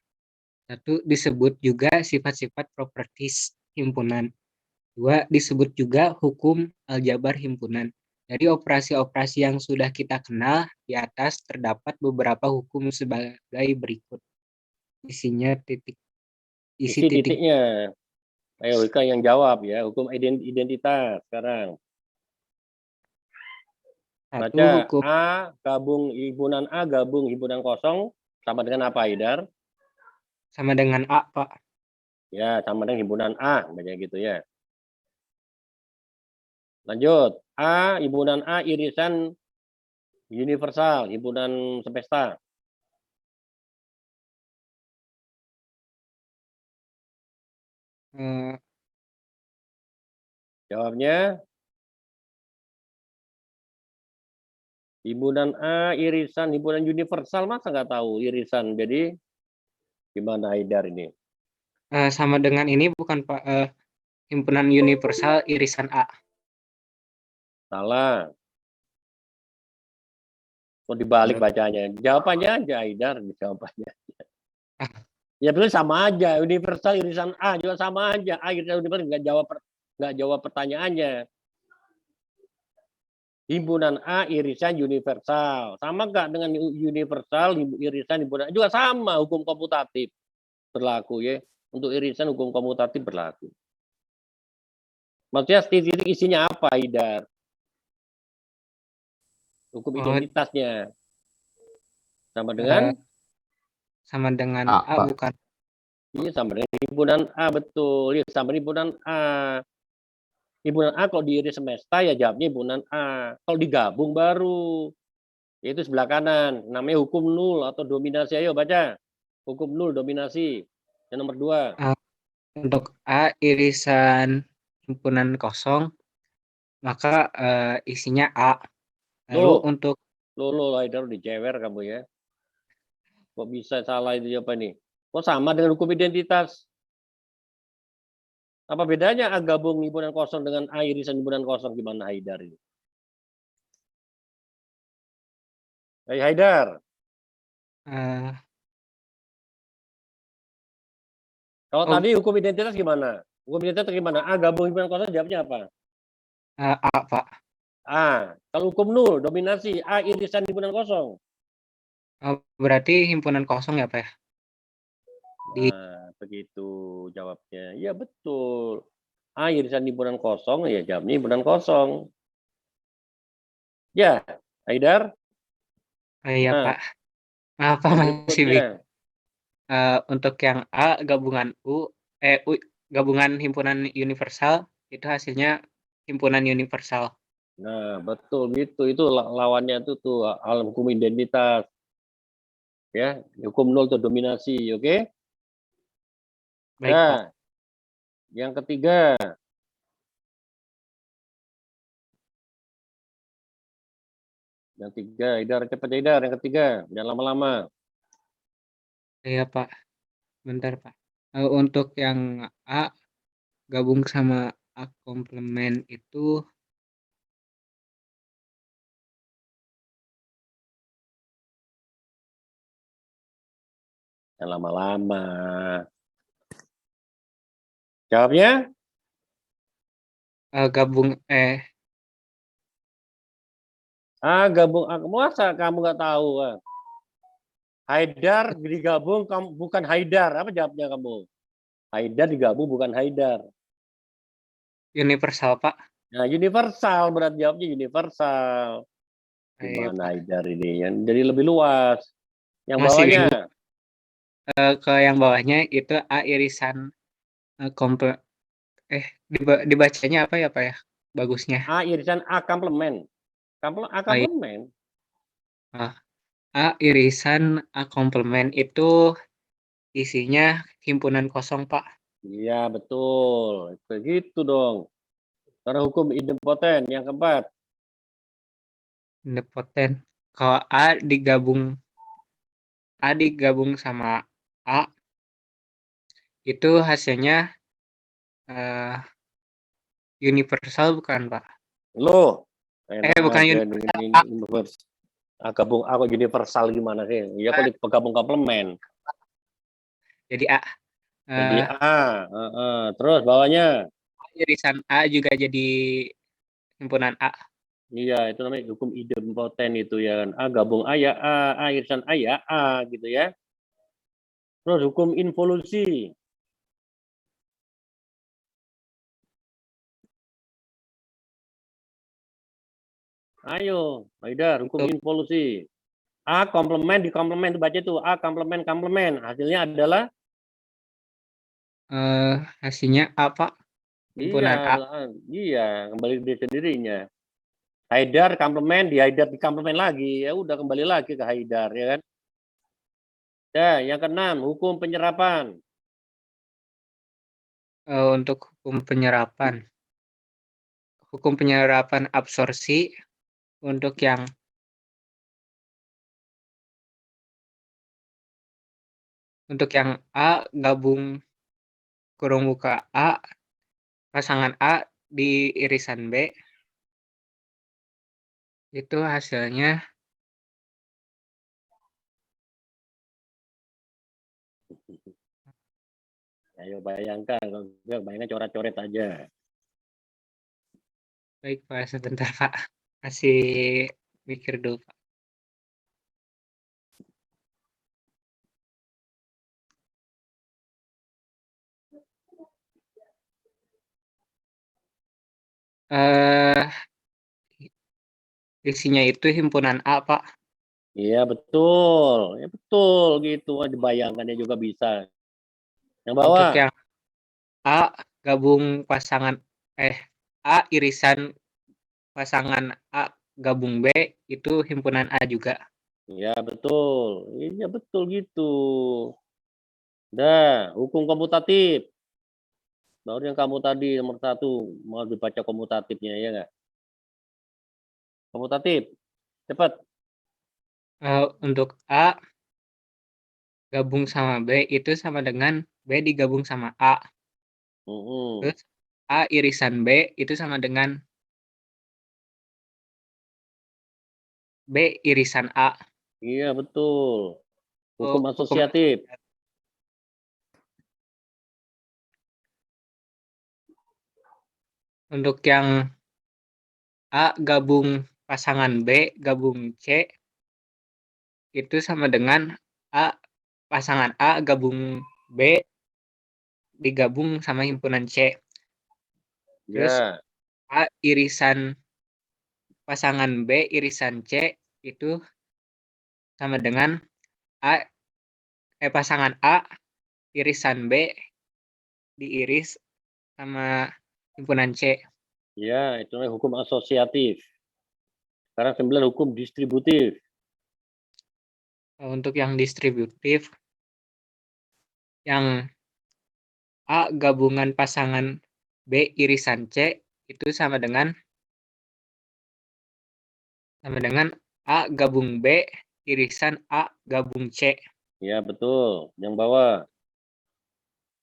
1. Disebut juga sifat-sifat properties himpunan. 2. Disebut juga hukum aljabar himpunan. Dari operasi-operasi yang sudah kita kenal di atas terdapat beberapa hukum sebagai berikut. Isinya Isi titiknya. Ayo Wika yang jawab ya, hukum identitas sekarang. 1. Baca Hukum A gabung himpunan kosong sama dengan apa, Haidar? sama dengan A, Pak. Ya, sama dengan himpunan A, banyak gitu ya. Lanjut. Himpunan A irisan universal, himpunan semesta. Jawabnya himpunan A irisan himpunan universal, masa nggak tahu irisan. Jadi gimana Haidar ini? Sama dengan ini bukan Pak, himpunan universal irisan A. Salah. Kok dibalik bacanya? Jawabannya aja Haidar, jawabannya. Ya betul sama aja, universal irisan A juga sama aja. A irisan universal nggak jawab pertanyaannya. Himpunan A irisan universal. Sama nggak dengan universal irisan himpunan A? Juga sama, hukum komutatif berlaku ya. Untuk irisan hukum komutatif berlaku. Maksudnya titik isinya apa, Haidar? Hukum identitasnya. Sama dengan? Sama dengan A, A Pak. bukan? Iya, sama dengan himpunan A, betul. Iya, sama dengan himpunan A. Himpunan A kalau diiris semesta ya jawabnya himpunan A. Kalau digabung baru. Yaitu sebelah kanan. Namanya hukum nul atau dominasi. Ayo baca. Hukum nul dominasi. Yang nomor 2. Untuk A irisan himpunan kosong, maka isinya A. Lalu untuk Lo Haidar dicewer kamu ya. Kok bisa salah itu apa nih? Kok sama dengan hukum identitas? Apa bedanya A gabung himpunan kosong dengan A irisan himpunan kosong, gimana Haidar ini? Hey Haidar. Kalau tadi hukum identitas gimana? Hukum identitas gimana? A gabung himpunan kosong jawabnya apa? A, Pak. A. Kalau hukum nul dominasi A irisan himpunan kosong. Berarti himpunan kosong ya, Pak ya? Nah, begitu jawabnya. Ya betul. A irisan himpunan kosong, ya jawabnya himpunan kosong. Ya, Haidar. Iya, Pak. Apa masih bingung? Untuk yang A gabungan gabungan himpunan universal itu hasilnya himpunan universal. Nah, betul gitu. Itu lawannya itu tuh alam hukum identitas. Ya, hukum nol itu dominasi, oke? Baik, Nah, Pak. yang ketiga. Yang tiga, Haidar, cepat Haidar. Yang ketiga, jangan lama-lama. Iya, Pak. Bentar, Pak. Untuk yang A gabung sama A komplement itu Jangan lama-lama. Jawabnya? gabung Gabung. Masa kamu nggak tahu? Haidar digabung, kamu bukan Haidar. Apa jawabnya kamu? Haidar digabung bukan Haidar. universal, Pak. Nah, universal berarti jawabnya universal. Iya, Gimana Pak. Haidar ini? Yang jadi lebih luas. Yang Masih bawahnya? ke yang bawahnya itu A irisan dibacanya apa ya, Pak ya? Bagusnya. A irisan A komplement. A komplement. A irisan A komplement itu isinya himpunan kosong, Pak. Iya, betul. Begitu dong. Karena hukum idempoten yang keempat. Idempoten. Kalau A digabung sama A, itu hasilnya universal bukan, Pak? Loh, enak Bukan aja universal. ini universal. Gabung aku universal gimana sih? Ya kok gabung komplement. Jadi A. Jadi terus bawahnya. Irisan A juga jadi himpunan A. Iya, itu namanya hukum idempoten itu ya kan. A gabung A ya A irisan A ya A gitu ya. Terus hukum involusi. Ayo, Haidar, hukum involusi. A komplement di komplement itu baca itu A komplement. Hasilnya adalah Hasilnya A, Pak. Himpunan A. Iya, kembali di sendirinya. Haidar komplement di Haidar di komplement lagi, ya udah kembali lagi ke Haidar ya kan. Ya, yang keenam hukum penyerapan. Untuk hukum penyerapan absorpsi untuk yang A gabung kurung buka A, pasangan A di irisan B, itu hasilnya Ayo bayangkan, bayangkan coret-coret aja. baik, Pak, sebentar, Pak. Masih mikir dulu, Pak. Isinya itu himpunan A, Pak. Iya betul, ya betul gitu. Dibayangkannya juga bisa. Yang bawah. Untuk yang A gabung A irisan pasangan A gabung B itu himpunan A juga. Iya betul, iya betul gitu. Dah, hukum komutatif. Baru yang kamu tadi nomor 1 mau dibaca komutatifnya ya nggak? Komutatif, cepat. Untuk A gabung sama B itu sama dengan B digabung sama A. Terus A irisan B itu sama dengan B irisan A. Iya betul. Hukum asosiatif. Untuk yang A gabung pasangan B gabung C itu sama dengan pasangan A gabung B digabung sama himpunan C. Terus A irisan pasangan B irisan C itu sama dengan pasangan A irisan B diiris sama himpunan C. Ya, itu namanya hukum asosiatif. Sekarang 9 hukum distributif. Untuk yang distributif, yang A gabungan pasangan B irisan C itu sama dengan A gabung B irisan A gabung C. Ya, betul. Yang bawah.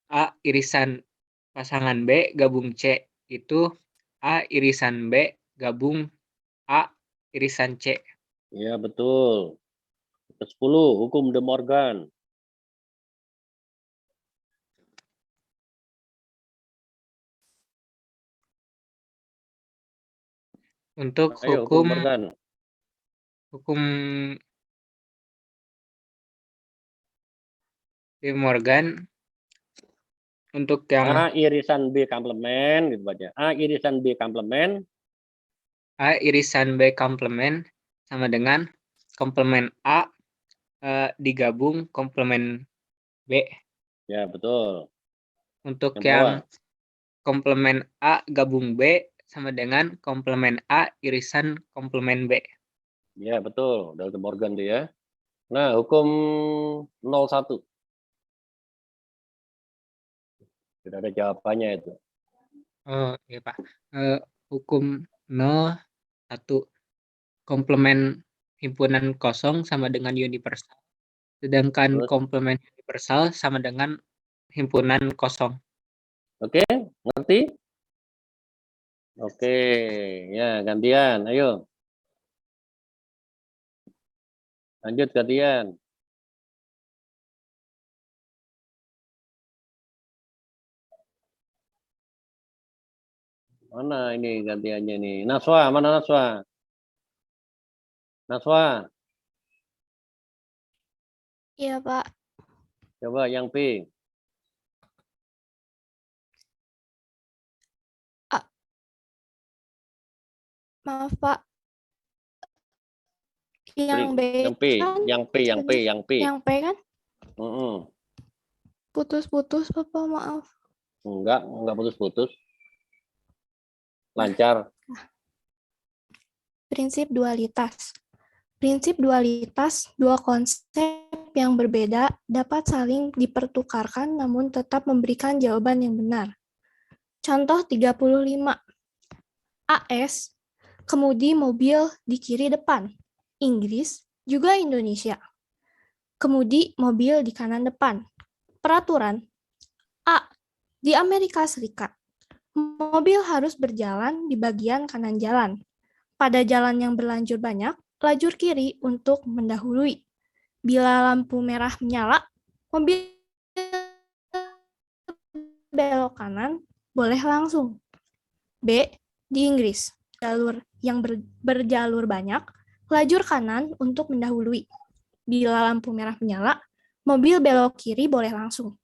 A irisan pasangan B gabung C itu A irisan B gabung A irisan C. Ya, betul. Ke-10, hukum De Morgan. Untuk hukum De Morgan untuk yang A irisan B komplement gitu baca. A irisan B komplement. A irisan B komplement sama dengan komplement A digabung komplement B. Ya, betul. Untuk yang komplement A gabung B sama dengan komplement A irisan komplement B. Ya, betul. Dalton Morgan tuh ya. Nah, hukum 01. Tidak ada jawabannya itu. Oh, iya Pak. Hukum 01. Komplement himpunan kosong sama dengan universal. Sedangkan Terus, komplement universal sama dengan himpunan kosong. oke, ngerti? Oke, ya gantian. Ayo. Lanjut gantian. Mana ini gantiannya nih? Naswa, mana Naswa? Naswa, Iya, Pak. coba yang P. Maaf, Pak. Yang B Yang P, kan yang P, yang P, bener. yang P. Yang P kan Mm-mm. putus-putus, Bapak, maaf. Enggak putus-putus. Lancar. Prinsip dualitas. Prinsip dualitas, dua konsep yang berbeda dapat saling dipertukarkan namun tetap memberikan jawaban yang benar. Contoh 35. AS, kemudi mobil di kiri depan. Inggris, juga Indonesia. Kemudi mobil di kanan depan. Peraturan. A. Di Amerika Serikat, mobil harus berjalan di bagian kanan jalan. Pada jalan yang berlanjur banyak, lajur kiri untuk mendahului. Bila lampu merah menyala, mobil belok kanan boleh langsung. B. Di Inggris, jalur yang berjalur banyak, lajur kanan untuk mendahului. Bila lampu merah menyala, mobil belok kiri boleh langsung.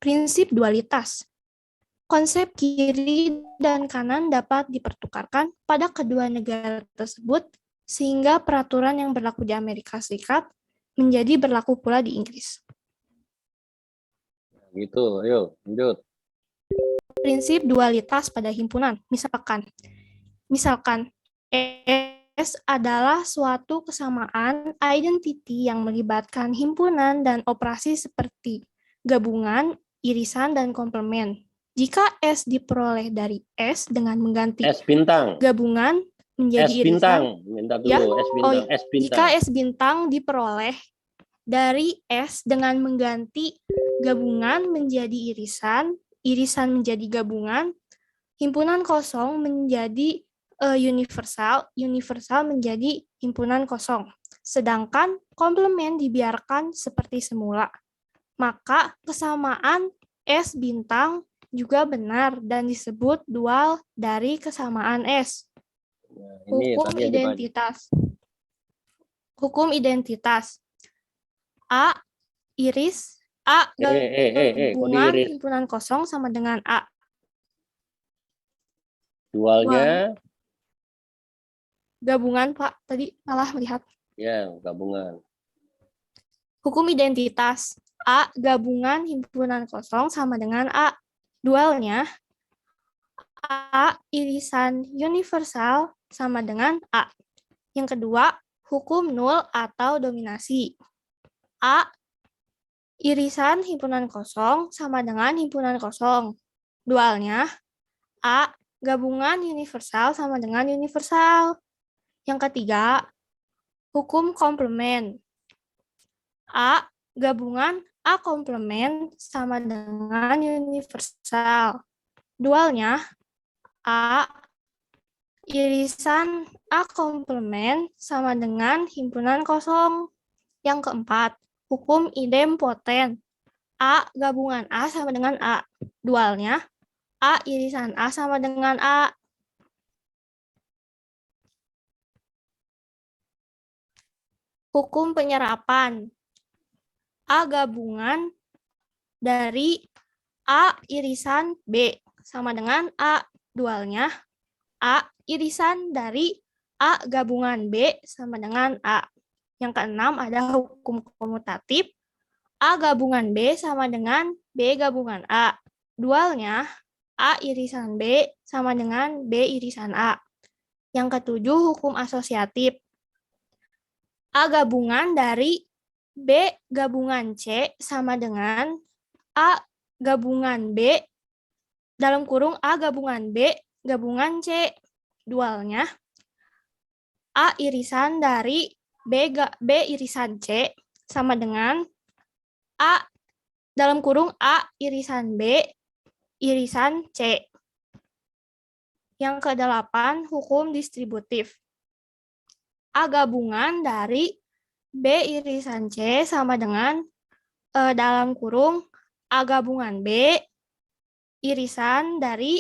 Prinsip dualitas. Konsep kiri dan kanan dapat dipertukarkan pada kedua negara tersebut sehingga peraturan yang berlaku di Amerika Serikat menjadi berlaku pula di Inggris. Gitu, ayo lanjut. Prinsip dualitas pada himpunan. Misalkan S adalah suatu kesamaan identity yang melibatkan himpunan dan operasi seperti gabungan, irisan, dan komplement. Jika S diperoleh dari S dengan mengganti S bintang. gabungan menjadi S irisan. bintang. Minta dulu Ya? S bintang. S bintang. Jika S bintang diperoleh dari S dengan mengganti gabungan menjadi irisan, irisan menjadi gabungan, himpunan kosong menjadi universal, universal menjadi himpunan kosong. Sedangkan komplement dibiarkan seperti semula. Maka kesamaan S bintang juga benar dan disebut dual dari kesamaan S. Nah, ini Hukum tadi yang identitas. Hukum identitas. A iris A kok gabungan diiris? himpunan kosong sama dengan A. Dualnya Gabungan, Pak. Tadi salah melihat. ya gabungan. Hukum identitas. A gabungan himpunan kosong sama dengan A. Dualnya A irisan universal sama dengan A. Yang kedua, hukum nul atau dominasi. A irisan himpunan kosong sama dengan himpunan kosong. Dualnya A gabungan universal sama dengan universal. Yang ketiga, hukum komplement. A gabungan A komplement sama dengan universal. Dualnya A irisan A komplement sama dengan himpunan kosong. Yang keempat, hukum idempoten. A gabungan A sama dengan A. Dualnya A irisan A sama dengan A. Hukum penyerapan. A gabungan dari A irisan B sama dengan A. Dualnya A irisan dari A gabungan B sama dengan A. Yang keenam ada hukum komutatif. A gabungan B sama dengan B gabungan A. Dualnya A irisan B sama dengan B irisan A. Yang ketujuh, hukum asosiatif. A gabungan dari B gabungan C sama dengan A gabungan B dalam kurung A gabungan B gabungan C. Dualnya A irisan dari B irisan C sama dengan A dalam kurung A irisan B irisan C. Yang kedelapan, hukum distributif. A gabungan dari B irisan C sama dengan dalam kurung A gabungan B irisan dari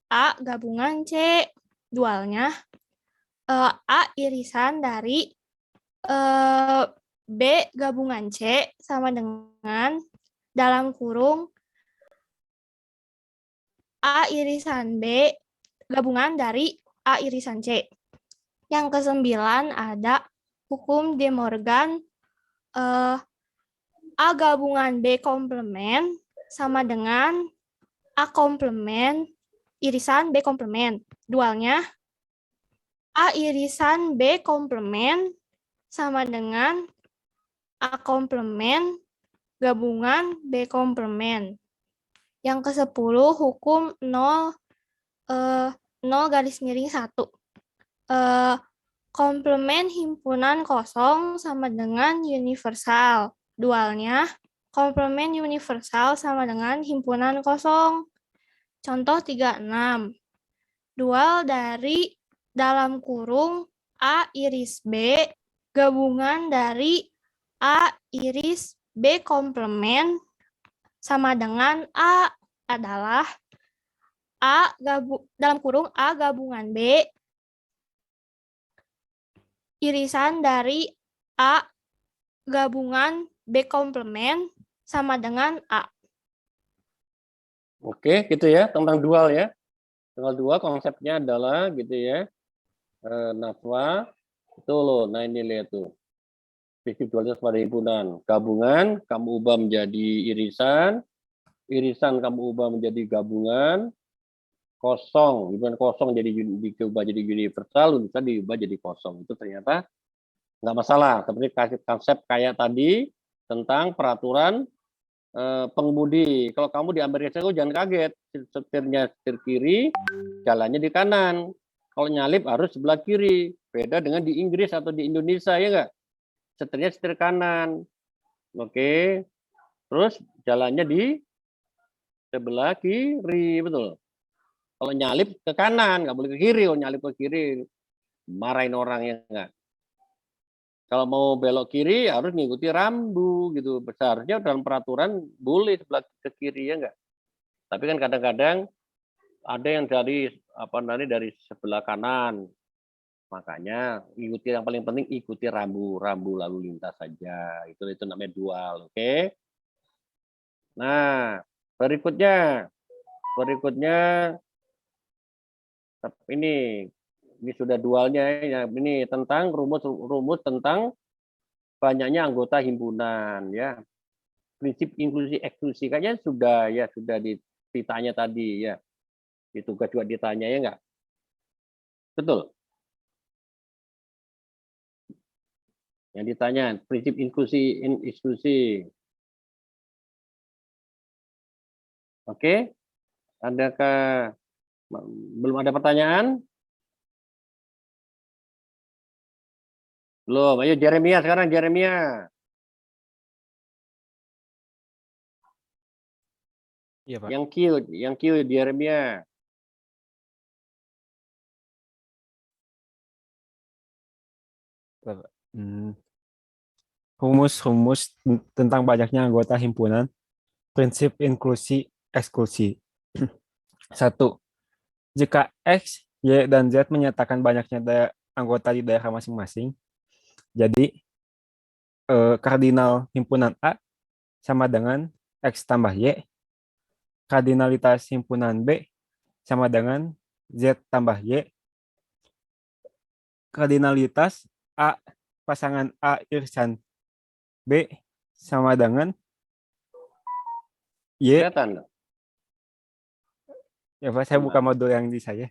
A gabungan C. Dualnya A irisan dari B gabungan C sama dengan dalam kurung A irisan B gabungan dari A irisan C. Yang kesembilan ada hukum De Morgan. A gabungan B komplement sama dengan A komplement irisan B komplement. Dualnya A irisan B komplement sama dengan A komplement gabungan B komplement. Yang ke-10 hukum 0 garis miring 1. Komplement himpunan kosong sama dengan universal. Dualnya komplement universal sama dengan himpunan kosong. Contoh 36. Dual dari dalam kurung A iris B gabungan dari A iris B komplement sama dengan A adalah dalam kurung A gabungan B irisan dari A gabungan B komplement sama dengan A. Oke, gitu ya, tentang dual ya. Tanggal 2 konsepnya adalah gitu ya. Nafwa itu loh. Nah ini lihat tuh. Prinsip dualitas pada himpunan. Gabungan kamu ubah menjadi irisan. Irisan kamu ubah menjadi gabungan. Kosong, himpunan kosong diubah jadi universal, bisa diubah jadi kosong. Itu ternyata nggak masalah. Seperti konsep kayak tadi tentang peraturan pengemudi. Kalau kamu di Amerika Serikat jangan kaget, setirnya setir kiri, jalannya di kanan. Kalau nyalip harus sebelah kiri. Beda dengan di Inggris atau di Indonesia, ya enggak? Setirnya setir kanan. Oke. Terus jalannya di sebelah kiri, betul. Kalau nyalip ke kanan, nggak boleh ke kiri. Kalau nyalip ke kiri, marahin orang, ya enggak? Kalau mau belok kiri harus mengikuti rambu gitu. Seharusnya dalam peraturan boleh sebelah ke kiri, ya enggak? Tapi kan kadang-kadang ada yang dari dari sebelah kanan. Makanya ikuti, yang paling penting ikuti rambu lalu lintas saja. Itu namanya dual, oke? Nah, berikutnya ini sudah dualnya ya. Ini tentang rumus tentang banyaknya anggota himpunan ya. Prinsip inklusi eksklusi kayaknya sudah ditanya tadi ya. Di tugas juga ditanya, ya enggak? Betul. Yang ditanya prinsip inklusi eksklusi. Oke. Adakah belum ada pertanyaan? Belum. Ayo Jeremia sekarang, Jeremia. Iya, Pak. Yang Q Jeremia. Rumus tentang banyaknya anggota himpunan, prinsip inklusi eksklusi. 1. Jika X, Y, dan Z menyatakan banyaknya anggota di daerah masing-masing, jadi kardinal himpunan A sama dengan X tambah Y, kardinalitas himpunan B sama dengan Z tambah Y, kardinalitas A pasangan A irisan B sama dengan Y. Kelihatan. Ya Pak, saya buka modul yang di saya.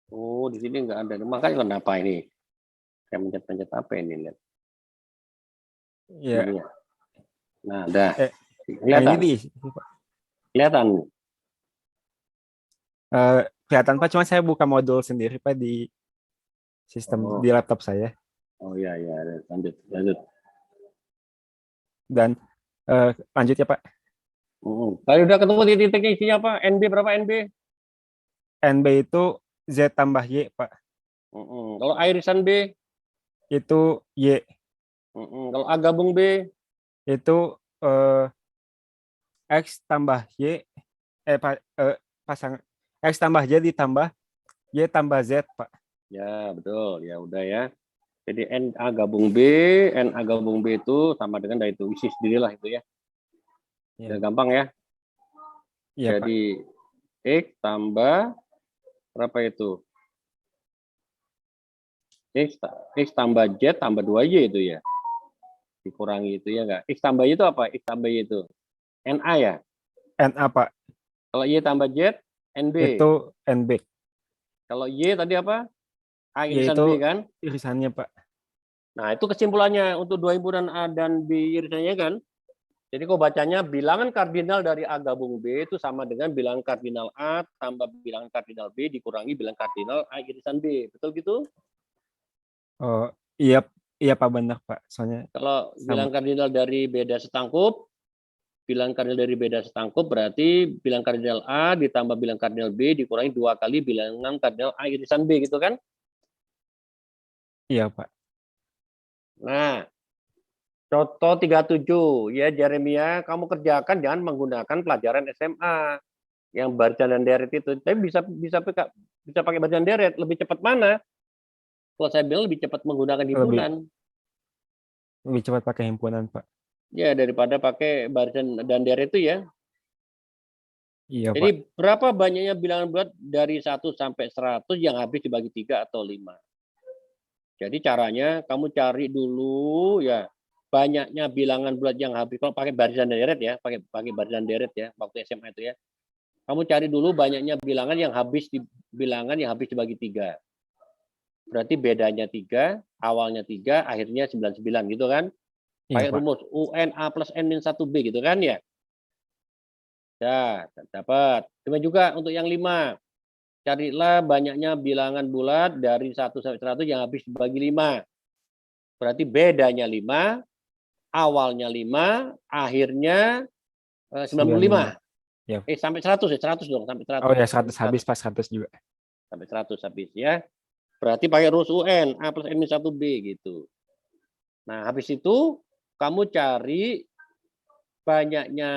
Oh, di sini nggak ada. Makanya kenapa ini? Saya pencet-pencet apa ini? Lihat. Ya, Ini ya. Nah, dah. yang ini Kelihatan. diisi, Pak. Kelihatan. Kelihatan Pak, cuma saya buka modul sendiri Pak di sistem di laptop saya. Oh iya, iya. Lanjut, lanjut. Dan lanjut ya Pak. Kalau udah ketemu titiknya isinya apa? NB berapa NB? NB itu Z tambah Y Pak. Kalau irisan B? Itu Y. Kalau A gabung B? Itu X tambah Y. Pasang X tambah Y ditambah Y tambah Z Pak. Ya, betul. Ya udah ya. Jadi NA gabung B, NA gabung B itu sama dengan dari itu isi sendirilah itu ya. Ya. Udah gampang ya. Iya, Jadi X tambah berapa itu? X tambah Z tambah 2Y itu ya. Dikurangi itu ya enggak? X tambah Y itu apa? X tambah Y itu NA ya? Pak. NA Pak. Kalau Y tambah Z, NB. Itu NB. Kalau Y tadi apa? A irisan yaitu B kan? Irisannya Pak. Nah, itu kesimpulannya untuk dua himpunan A dan B irisannya kan? Jadi kok bacanya bilangan kardinal dari A gabung B itu sama dengan bilangan kardinal A tambah bilangan kardinal B dikurangi bilangan kardinal A irisan B. Betul gitu? Oh, iya iya Pak, benar Pak. Soalnya Kalau sama. bilangan kardinal dari beda setangkup, bilangan kardinal dari beda setangkup berarti bilangan kardinal A ditambah bilangan kardinal B dikurangi 2 kali bilangan kardinal A irisan B gitu kan? Iya Pak. Nah, contoh 37 ya Jeremia, kamu kerjakan jangan menggunakan pelajaran SMA yang barisan dan deret itu. Tapi bisa pakai barisan deret, lebih cepat mana? Kalau saya bilang lebih cepat menggunakan himpunan. Lebih cepat pakai himpunan Pak. Ya daripada pakai barisan dan deret itu ya. Iya Jadi Pak. berapa banyaknya bilangan bulat dari 1 sampai 100 yang habis dibagi 3 atau 5? Jadi caranya kamu cari dulu ya banyaknya bilangan bulat yang habis kalau pakai barisan deret ya, pakai barisan deret ya waktu SMA itu ya. Kamu cari dulu banyaknya bilangan yang habis dibagi 3. Berarti bedanya 3, awalnya 3, akhirnya 99 gitu kan? Iya, Pakai Pak. rumus UN A plus N min 1B gitu kan ya? Ya, dapat. Cuma juga untuk yang 5. Carilah banyaknya bilangan bulat dari 1 sampai 100 yang habis dibagi 5. Berarti bedanya 5, awalnya 5, akhirnya 95. Ya. Sampai 100 ya, 100 dong, sampai 100. Oh ya, 100 habis pas 100 juga. Sampai 100 habis ya. Berarti pakai rumus UN A plus N min 1B gitu. Nah, habis itu kamu cari banyaknya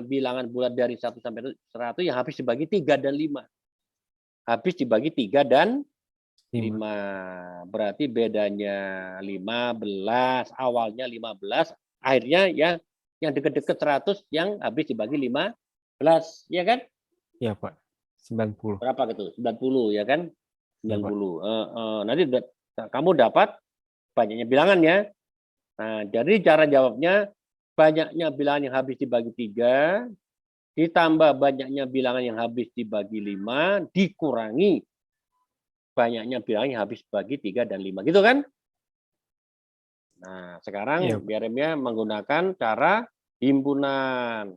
bilangan bulat dari 1 sampai 100 yang habis dibagi 3 dan 5. Habis dibagi 3 dan 5. Berarti bedanya 15, awalnya 15, akhirnya ya yang deket-deket 100 yang habis dibagi 15, ya kan? Iya, Pak. 90. Berapa gitu? 90 ya kan? 90. Nanti kamu dapat banyaknya bilangannya. Nah, jadi cara jawabnya banyaknya bilangan yang habis dibagi 3 ditambah banyaknya bilangan yang habis dibagi 5 dikurangi banyaknya bilangan yang habis bagi 3 dan 5. Gitu kan? Nah, sekarang Jeremia menggunakan cara himpunan.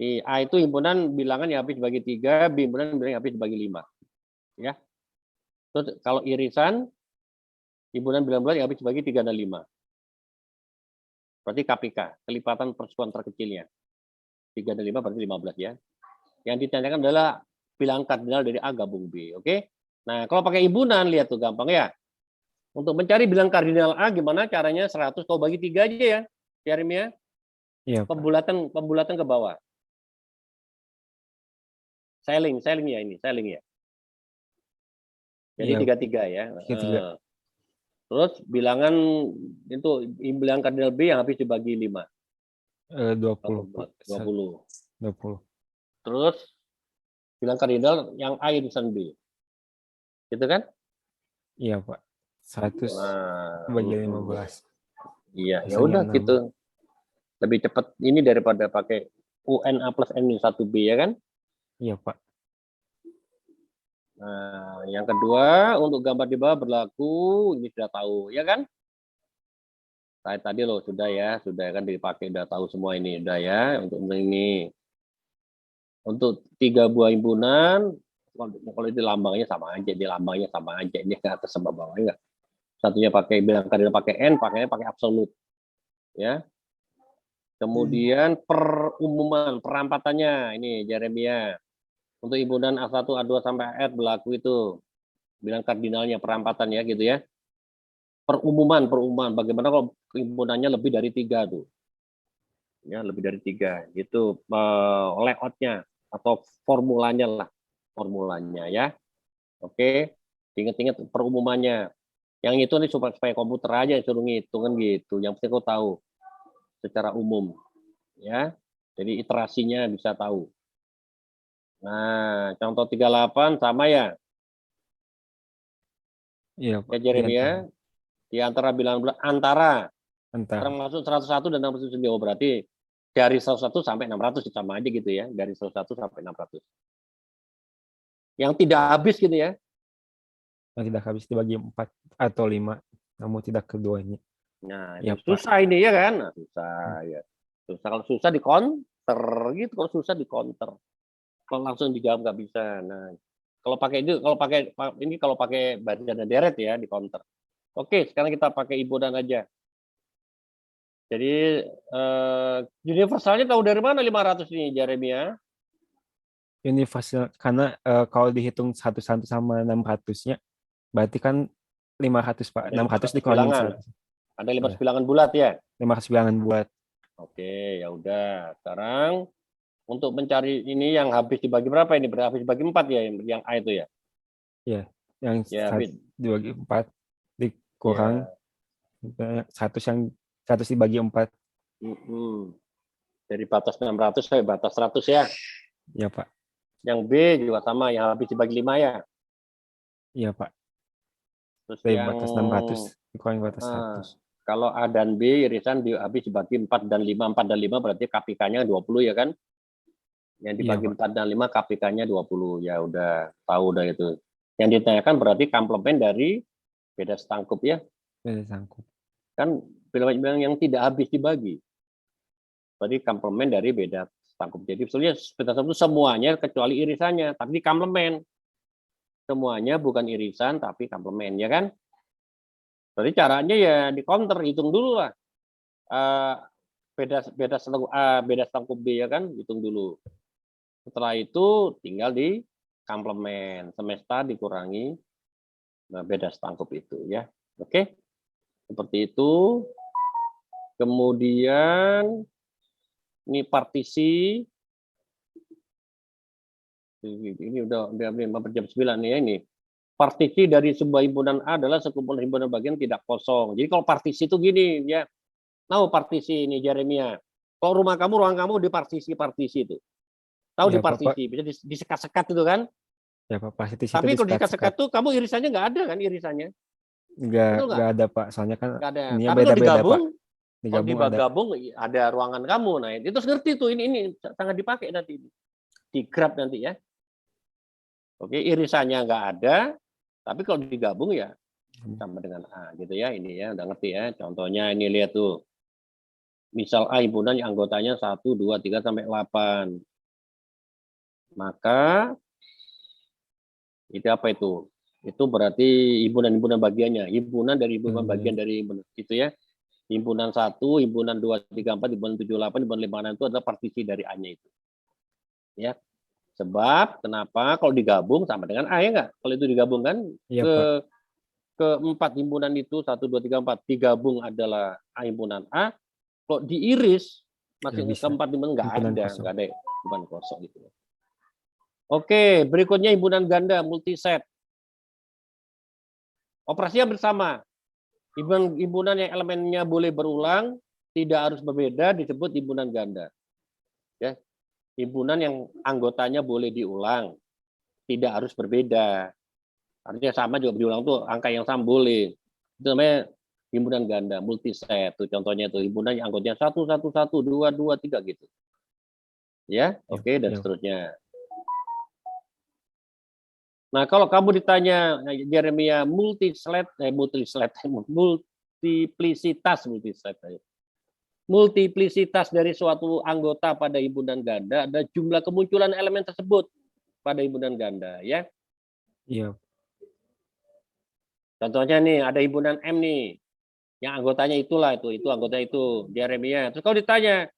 A itu himpunan bilangan yang habis dibagi 3, B himpunan bilangan yang habis dibagi 5. Ya. Terus kalau irisan, himpunan bilangan bulat yang habis dibagi 3 dan 5. Berarti KPK, kelipatan persekutuan terkecilnya. 3 dan 5 berarti 15 ya. Yang ditanyakan adalah bilangan kardinal dari A gabung B. Oke? Nah, kalau pakai himpunan, lihat tuh gampang ya. Untuk mencari bilangan kardinal A, gimana caranya? 100 kau bagi 3 aja ya, Jeremia. Iya, Pembulatan ke bawah. Sailing ya ini, sailing ya. Jadi 33 ya. Terus bilangan itu bilangan kardinal B yang habis dibagi 5. 20. Terus bilangan kardinal yang A irisan B. Gitu kan? Iya, Pak. 100 bagi 15. Iya, ya udah gitu. Lebih cepat ini daripada pakai UN A plus N min 1B ya kan? Iya, Pak. Nah, yang kedua, untuk gambar di bawah berlaku, ini sudah tahu, ya kan? Tadi loh, sudah kan dipakai, udah tahu semua ini, udah ya, untuk ini. Untuk 3 buah himpunan, kalau itu lambangnya sama aja, ini ke atas sama bawah, enggak. Satunya pakai bilang kardinal pakai N, pakainya pakai absolut, ya. Kemudian perumuman, perampatannya, ini Jeremia. Untuk himpunan A1, A2 sampai AR berlaku itu. Bilang kardinalnya perampatan ya gitu ya. Perumuman. Bagaimana kalau himpunannya lebih dari 3 tuh? Ya, lebih dari 3. Itu layoutnya atau formulanya ya. Oke. Ingat-ingat perumumannya. Yang itu nih supaya komputer aja yang suruh ngitung kan gitu. Yang penting kau tahu secara umum. Ya. Jadi iterasinya bisa tahu. Nah, contoh 38 sama ya. Iya, Pak. Ya Jeremia, di antara bilangan bulat antara Antara. termasuk 101 dan 609. Oh, berarti dari 101 sampai 600 sama aja gitu ya, dari 101 sampai 600. Yang tidak habis gitu ya. Yang tidak habis dibagi 4 atau 5, namun tidak keduanya. Nah, Ya, itu susah ini ya kan? Nah, susah ya. Susah kalau susah di counter gitu, kalau susah di counter. Kalau langsung dijawab nggak bisa. Nah, kalau pakai baris dan deret ya di counter. Oke, sekarang kita pakai himpunan aja. Jadi universalnya tahu dari mana 500 ini, Jeremia? Universal karena kalau dihitung satu-satu sama 600-nya, berarti kan 500, Pak. Ada 600 500 dikurangin bilangan. 100. Ada 500 Ya. bilangan bulat ya? 500 bilangan bulat. Oke, ya udah. Sekarang untuk mencari ini yang habis dibagi berapa ini? Habis dibagi 4 ya, yang A itu ya? Ya, yang Ya, dibagi 4 dikurang ya. 100 dibagi 4. Dari batas 600 sampai batas 100 ya? Ya, Pak. Yang B juga sama, yang habis dibagi 5 ya? Iya, Pak. Terus Dari yang batas 600 dikurangi batas 100. kalau A dan B irisan habis dibagi 4 dan 5. 4 dan 5 berarti KPK-nya 20 ya kan? Yang dibagi 4 dan 5 KPK-nya 20. Ya udah, tahu udah itu. Yang ditanyakan berarti komplement dari beda setangkup ya. Beda sangkup. Kan bilang yang tidak habis dibagi. Berarti komplement dari beda setangkup. Jadi sebetulnya beda setangkup itu semuanya kecuali irisannya, tapi komplement. Semuanya bukan irisan tapi komplement ya kan? Berarti caranya ya di counter, hitung dulu lah. Beda setangkup B ya kan, hitung dulu. Setelah itu tinggal di komplement, semesta dikurangi beda setangkup itu ya. Oke. Seperti itu. Kemudian ini partisi. Ini udah jam 9 nih ya ini. Partisi dari sebuah himpunan A adalah sekumpulan himpunan bagian tidak kosong. Jadi kalau partisi itu gini ya. Tahu partisi ini Jeremia. Kalau ruang kamu di partisi itu. Tahu Ya, di partisi, bisa disekat-sekat itu kan? Ya, Pak. Pasti Tapi kalau disekat-sekat tuh kamu irisannya nggak ada kan irisannya? Nggak ada, Pak. Soalnya kan nggak ada. ininya Tapi kalau beda-beda, Pak. digabung, Digabung ada ruangan kamu. Nah, itu terus ngerti tuh ini sangat dipakai nanti di grab nanti ya. Oke, irisannya nggak ada, tapi kalau digabung ya sama dengan A gitu ya. Ini ya udah ngerti ya. Contohnya ini lihat tuh. Misal A himpunan yang anggotanya 1, 2, 3 sampai 8. Maka itu apa itu? Itu berarti himpunan-himpunan bagiannya. Himpunan dari himpunan bagian dari himpunan itu ya. Himpunan 1, himpunan 2, 3, 4, himpunan 7, 8, himpunan 5, 6 itu adalah partisi dari A-nya itu. Ya. Sebab kenapa kalau digabung sama dengan A ya enggak? Kalau itu digabungkan ya, ke 4 himpunan itu 1, 2, 3, 4 digabung adalah A himpunan A. Kalau diiris masih keempat himpunan nggak ada himpunan kosong gitu. Oke, berikutnya himpunan ganda multiset. Operasinya bersama. Himpunan yang elemennya boleh berulang, tidak harus berbeda disebut himpunan ganda. Ya. Himpunan yang anggotanya boleh diulang, tidak harus berbeda. Artinya sama juga diulang tuh angka yang sama boleh. Itu namanya himpunan ganda multiset. Tuh contohnya tuh himpunan yang anggotanya 1, 1, 1, 2, 2, 3 gitu. Ya, oke, dan seterusnya. Nah, kalau kamu ditanya Jeremia multiplisitas dari suatu anggota pada himpunan ganda dan jumlah kemunculan elemen tersebut pada himpunan ganda, ya. Iya. Contohnya nih, ada himpunan M nih, yang anggotanya itulah itu anggota itu Jeremia. Terus kalau ditanya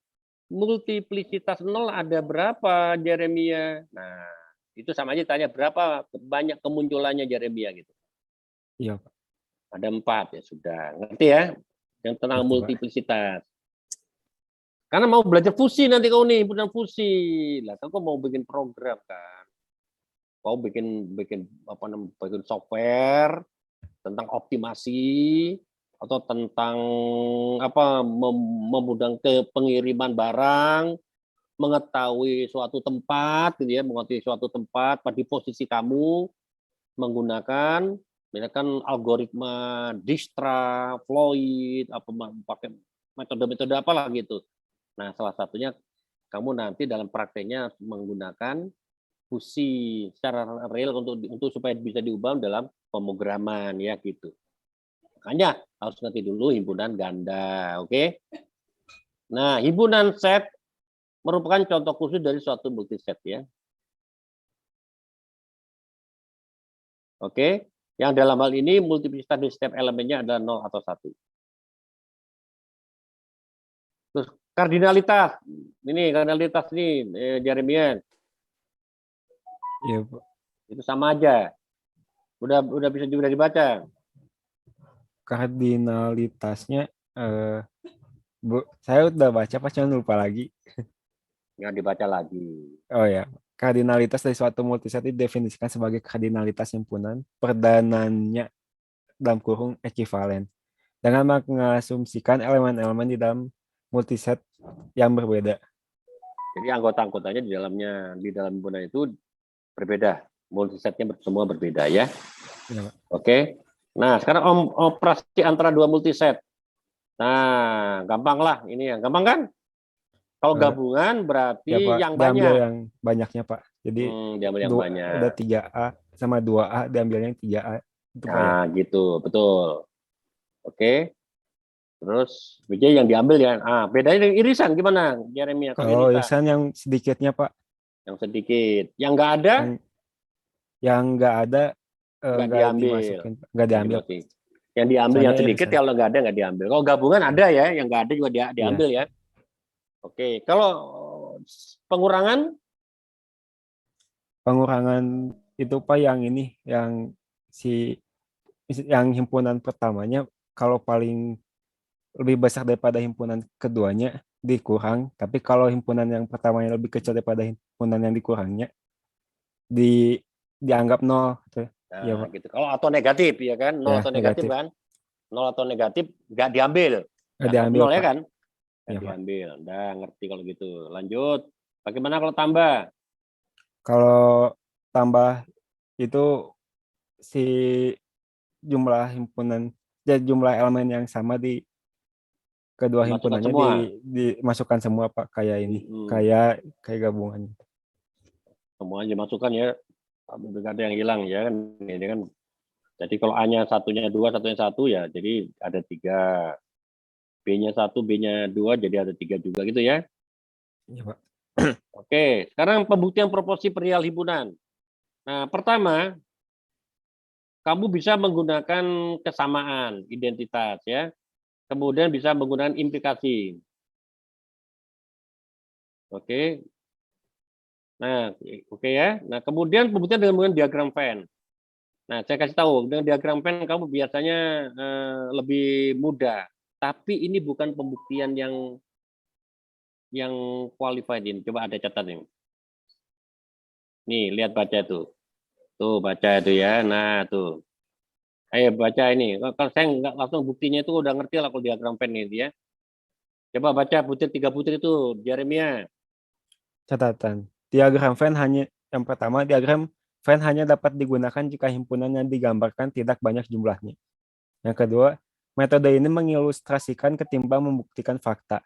multiplisitas 0 ada berapa Jeremia? Nah, itu sama aja tanya berapa banyak kemunculannya Jeremia gitu. Iya, Pak. Ada 4 ya sudah. Ngerti ya? Yang tentang Ngerti, Pak. multiplisitas. Karena mau belajar fusi nanti kau nih, himpunan fusi. Lah kan kau mau bikin program kan. Kau bikin apa namanya? Bikin software tentang optimasi atau tentang apa memudahkan ke pengiriman barang, mengetahui suatu tempat gitu ya, mengetahui suatu tempat pada posisi kamu menggunakan misalkan algoritma Dijkstra, Floyd, apa pakai metode-metode apalah gitu. Nah, salah satunya kamu nanti dalam prakteknya menggunakan fusi secara real untuk supaya bisa diubah dalam pemrograman ya gitu. Makanya harus ngerti dulu himpunan ganda, oke? Nah, himpunan set merupakan contoh khusus dari suatu multiset ya. Oke, yang dalam hal ini multiplisitas di setiap elemennya adalah 0 atau 1. Terus kardinalitas. Ini kardinalitas ini Jeremian. Iya, Pak. Itu sama aja. Udah bisa juga dibaca. Kardinalitasnya saya udah baca pas cuma lupa lagi. Nggak dibaca lagi. Oh ya, kardinalitas dari suatu multiset didefinisikan sebagai kardinalitas himpunan perdananya dalam kurung ekuivalen dengan mengasumsikan elemen-elemen di dalam multiset yang berbeda. Jadi anggota-anggotanya di dalam himpunan itu berbeda. Multisetnya semua berbeda ya. Ya, Pak. Oke. Nah, sekarang operasi antara dua multiset. Nah, gampang lah ini yang gampang kan? Kalau gabungan berarti ya, Pak, yang diambil banyak. yang banyaknya, Pak. Jadi diambil yang banyak. ada 3A sama 2A, diambil yang 3A. Itu, Pak, ya? Nah, gitu, betul. Oke. Terus BJ yang diambil ya. Bedanya dengan irisan gimana, Jeremia? Kalau irisan yang sedikitnya, Pak. Yang sedikit. Yang nggak ada? Yang nggak ada nggak diambil. Nggak diambil. Yang diambil Soalnya yang sedikit, irisan. kalau nggak ada nggak diambil. Kalau gabungan ada ya, yang nggak ada juga diambil ya. Oke, kalau pengurangan? Pengurangan itu, Pak, yang ini, yang himpunan pertamanya kalau paling lebih besar daripada himpunan keduanya dikurang, tapi kalau himpunan yang pertamanya lebih kecil daripada himpunan yang dikurangnya dianggap 0 gitu. Nah, Ya, Pak. gitu. Kalau atau negatif ya kan, 0 Ya, atau negatif kan, 0 atau negatif nggak diambil, nggak diambil, 0 ya Pak. kan, nggak Ya, diambil. Udah ngerti kalau gitu. Lanjut. Bagaimana kalau tambah? Kalau tambah itu si jumlah himpunan, jumlah elemen yang sama di kedua himpunannya dimasukkan semua, Pak, kayak ini, kayak gabungan. Semuanya dimasukkan ya, ada yang hilang ya kan, ini kan. Jadi kalau A-nya satunya 2, satunya 1 ya, jadi ada 3. B-nya 1, B-nya 2, jadi ada 3 juga gitu ya. Iya, Pak. Oke, sekarang pembuktian proporsi perihal himpunan. Nah, pertama, kamu bisa menggunakan kesamaan, identitas ya. Kemudian bisa menggunakan implikasi. Oke. Nah, oke ya. Nah, kemudian pembuktian dengan menggunakan diagram Venn. Nah, saya kasih tahu, dengan diagram Venn kamu biasanya lebih mudah. Tapi ini bukan pembuktian yang qualified ini. Coba ada catatan ini. Nih, lihat baca itu. Tuh, baca itu ya. Nah, tuh. Ayo baca ini. Kalau saya nggak langsung buktinya itu udah ngerti lah kalau diagram Venn ini ya. Coba baca 3 butir itu, Jeremia. Catatan. Diagram Venn yang pertama, diagram Venn hanya dapat digunakan jika himpunan yang digambarkan tidak banyak jumlahnya. Yang kedua, metode ini mengilustrasikan ketimbang membuktikan fakta.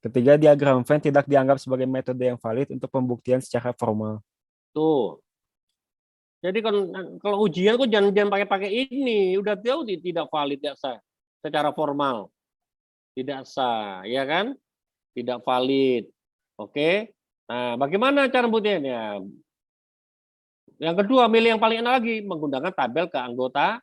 Ketiga, diagram Venn tidak dianggap sebagai metode yang valid untuk pembuktian secara formal. Tuh. Jadi kalau ujian kok jangan pakai ini, udah tahu tidak valid, tidak sah secara formal, tidak sah, ya kan? Tidak valid. Oke. Nah, bagaimana cara membuktikannya? Yang kedua, milih yang paling enak lagi, menggunakan tabel keanggotaan.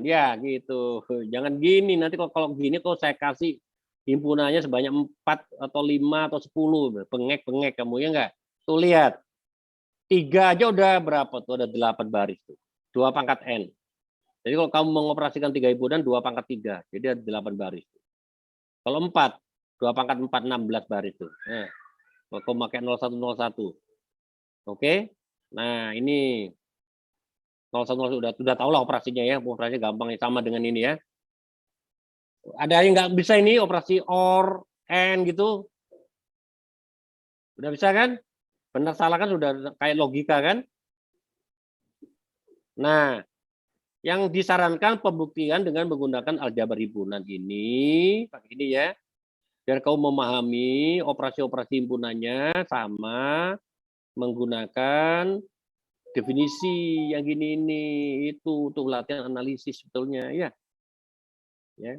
Ya gitu. Jangan gini, nanti kalau gini kalau saya kasih himpunannya sebanyak 4 atau 5 atau 10, pengek kamu ya enggak? Tuh lihat. 3 aja udah berapa tuh? Ada 8 baris tuh. 2 pangkat N. Jadi kalau kamu mengoperasikan 3 himpunan, 2 pangkat 3. Jadi ada 8 baris. Kalau 4, 2 pangkat 4, 16 baris tuh. Nah, kalau kamu pakai 0101. Oke. Nah, ini 0101 sudah tahu lah operasinya ya. Operasinya gampang sama dengan ini ya. Ada yang nggak bisa ini operasi OR, AND gitu? Udah bisa kan? Benar salah kan sudah kayak logika kan? Nah, yang disarankan pembuktian dengan menggunakan aljabar himpunan ini, pakai ini ya, biar kau memahami operasi-operasi himpunannya sama menggunakan definisi yang gini ini itu untuk latihan analisis sebetulnya ya. Ya.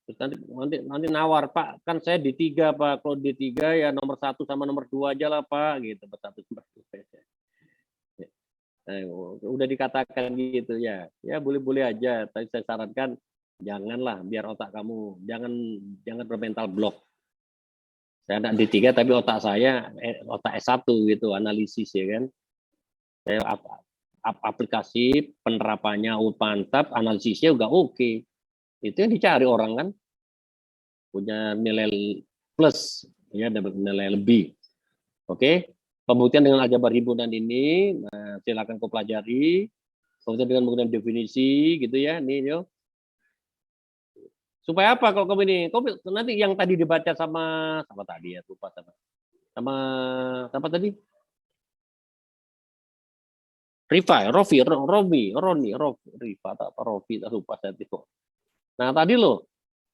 Terus nanti nawar, Pak, kan saya D3 Pak, kalau D3 ya nomor 1 sama nomor 2 aja lah Pak, gitu. Udah dikatakan gitu ya, ya boleh-boleh aja, tapi saya sarankan janganlah, biar otak kamu jangan bermental block. Saya anak D3 tapi otak saya otak S1 gitu, analisis ya kan. Saya aplikasi penerapannya mantap, analisisnya juga oke. Itu yang dicari orang kan, punya nilai plus ya, dapat nilai lebih. Oke. Pembuktian dengan aljabar himpunan ini, nah, silakan kau pelajari. Kemudian dengan menggunakan definisi gitu ya, nih yo. Supaya apa kalau kamu ini? Kamu nanti yang tadi dibaca sama tadi ya, lupa sama tadi? Rifa, Rifa atau apa Rofi, tak lupa saya itu. Nah tadi loh,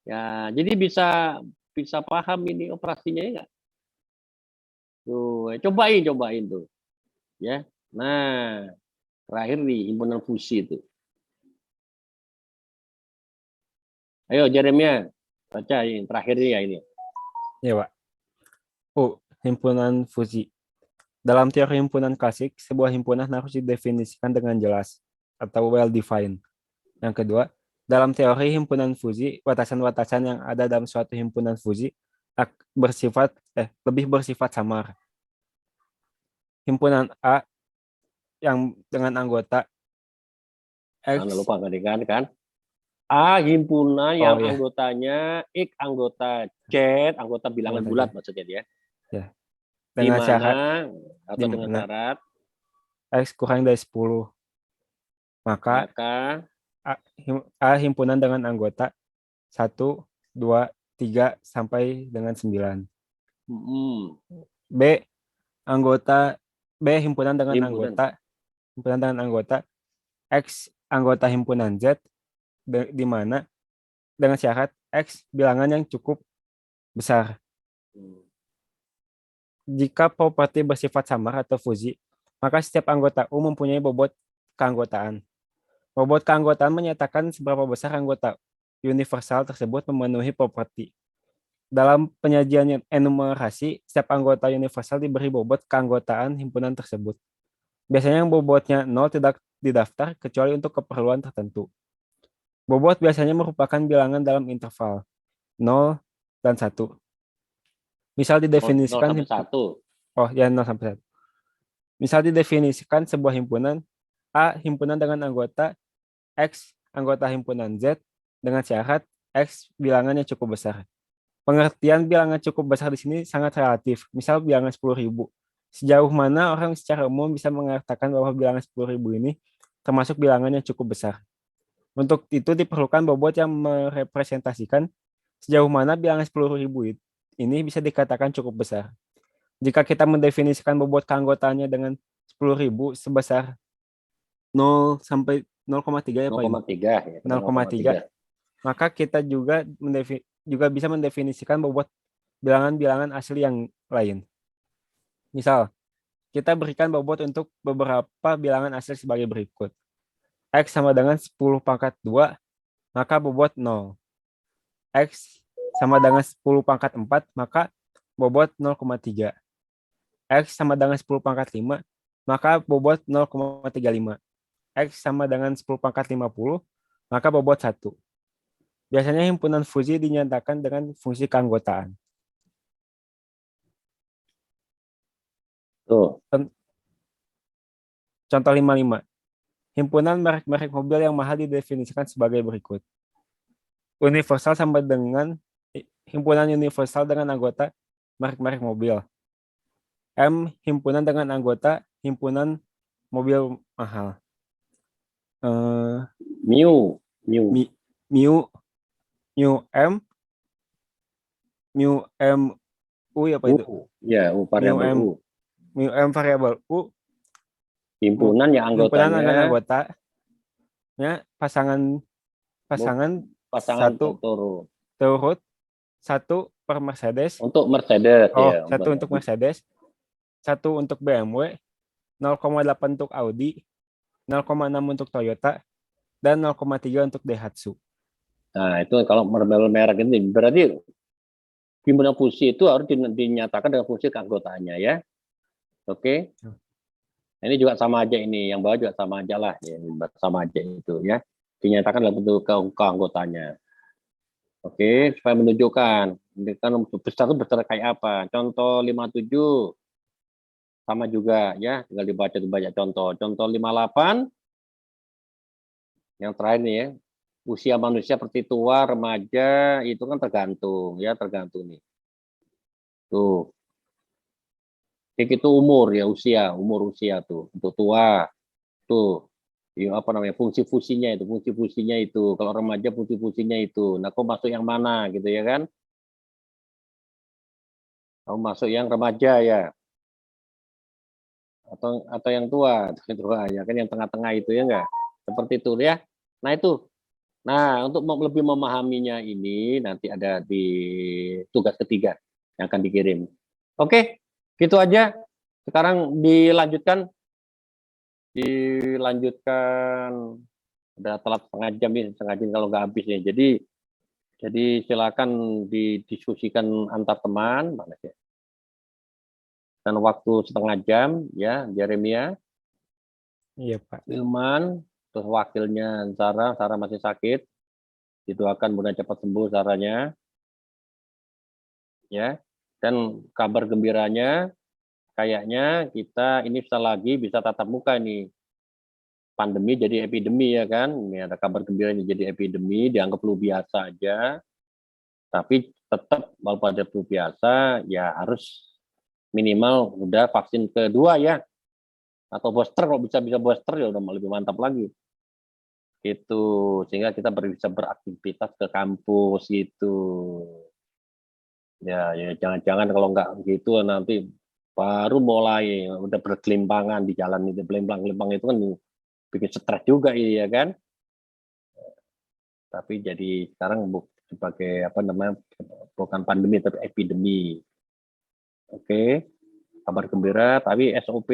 ya jadi bisa paham ini operasinya ya enggak? Tuh, cobain tuh. Ya. Nah, terakhir nih himpunan fusi itu. Ayo Jeremia, baca ini terakhir ya ini. Ya, Pak. Himpunan fusi. Dalam teori himpunan klasik, sebuah himpunan harus didefinisikan dengan jelas atau well defined. Yang kedua, dalam teori himpunan fusi, batasan-batasan yang ada dalam suatu himpunan fusi lebih bersifat samar. Himpunan A yang dengan anggota X. Jangan lupa kan? A himpunan yang anggotanya X anggota Z, anggota bilangan bulat maksudnya dia. Ya. Dengan syarat atau dengan syarat X kurang dari 10. Maka A himpunan dengan anggota 1, 2, 3 sampai dengan 9. B himpunan dengan anggota X anggota himpunan Z di mana dengan syarat X bilangan yang cukup besar. Jika properti bersifat samar atau fusi, maka setiap anggota U mempunyai bobot keanggotaan. Bobot keanggotaan menyatakan seberapa besar anggota universal tersebut memenuhi properti. Dalam penyajian enumerasi, setiap anggota universal diberi bobot keanggotaan himpunan tersebut. Biasanya yang bobotnya 0 tidak didaftar kecuali untuk keperluan tertentu. Bobot biasanya merupakan bilangan dalam interval 0 dan 1. Misal didefinisikan 0 sampai 1. 0 sampai 1. Misal didefinisikan sebuah himpunan A himpunan dengan anggota X anggota himpunan Z dengan syarat X bilangannya cukup besar. Pengertian bilangan cukup besar di sini sangat relatif. Misal bilangan 10.000. Sejauh mana orang secara umum bisa mengatakan bahwa bilangan 10.000 ini termasuk bilangan yang cukup besar. Untuk itu diperlukan bobot yang merepresentasikan sejauh mana bilangan 10.000 ini bisa dikatakan cukup besar. Jika kita mendefinisikan bobot keanggotaannya dengan 10.000 sebesar 0 sampai 0,3 ya Pak? 0,3. Maka kita juga bisa mendefinisikan bobot bilangan-bilangan asli yang lain. Misal, kita berikan bobot untuk beberapa bilangan asli sebagai berikut. X sama dengan 10 pangkat 2, maka bobot 0. X sama dengan 10 pangkat 4, maka bobot 0,3. X sama dengan 10 pangkat 5, maka bobot 0,35. X sama dengan 10 pangkat 50, maka bobot 1. Biasanya himpunan fungsi dinyatakan dengan fungsi keanggotaan. Tuh. Contoh 55. Himpunan merek-merek mobil yang mahal didefinisikan sebagai berikut. Universal sama dengan himpunan universal dengan anggota merek-merek mobil. M, himpunan dengan anggota himpunan mobil mahal. Mu M, U ya Pak itu? Ya, variabel U. Mu M variabel U. Himpunan yang anggotanya. Himpunan dengan anggotanya pasangan satu turut 1 per Mercedes. Untuk Mercedes. Ya, 1 untuk Mercedes. 1 untuk BMW. 0,8 untuk Audi. 0,6 untuk Toyota. Dan 0,3 untuk Daihatsu. Nah, itu kalau merek ini berarti himpunan fungsi itu harus dinyatakan dengan fungsi keanggotaannya ya. Oke. Nah, ini juga sama aja ini, yang bawah juga sama aja lah ya, sama aja itu ya. Dinyatakan dalam bentuk keanggotaannya. Oke, supaya menunjukkan ini kan besar itu besar kayak apa. Contoh 57 sama juga ya, tinggal dibaca contoh. Contoh 58 yang terakhir nih ya. Usia manusia seperti tua, remaja, itu kan tergantung nih. Tuh. Itu umur ya, umur usia tuh. Untuk tua, tuh. Ya, apa namanya, fungsi-fungsinya itu. Kalau remaja fungsi-fungsinya itu. Nah, kau masuk yang mana gitu ya kan? Kau masuk yang remaja ya. Atau yang tua ya kan, yang tengah-tengah itu ya enggak? Seperti itu ya. Nah, itu. Nah, untuk lebih memahaminya ini nanti ada di tugas ketiga yang akan dikirim. Oke, gitu aja. Sekarang dilanjutkan. Udah telat setengah jam kalau nggak habis ya. Jadi silakan didiskusikan antar teman, mana ya? Dan waktu setengah jam ya, Jeremia. Iya Pak. Ilman, terus wakilnya Sarah masih sakit. Didoakan mudah cepat sembuh Sarahnya. Ya. Dan kabar gembiranya kayaknya kita ini bisa tatap muka nih. Pandemi jadi epidemi ya kan. Ini ada kabar gembiranya jadi epidemi, dianggap flu biasa aja. Tapi tetap walaupun ada flu biasa ya harus minimal udah vaksin kedua ya. Atau booster, kalau bisa booster ya udah lebih mantap lagi. Itu sehingga kita bisa beraktivitas ke kampus gitu. Ya jangan-jangan kalau nggak gitu nanti baru mulai udah bergelimpangan di jalan itu, gelempang itu kan bikin stres juga ini ya kan. Tapi jadi sekarang sebagai bukan pandemi tapi epidemi. Oke, kabar gembira. Tapi SOP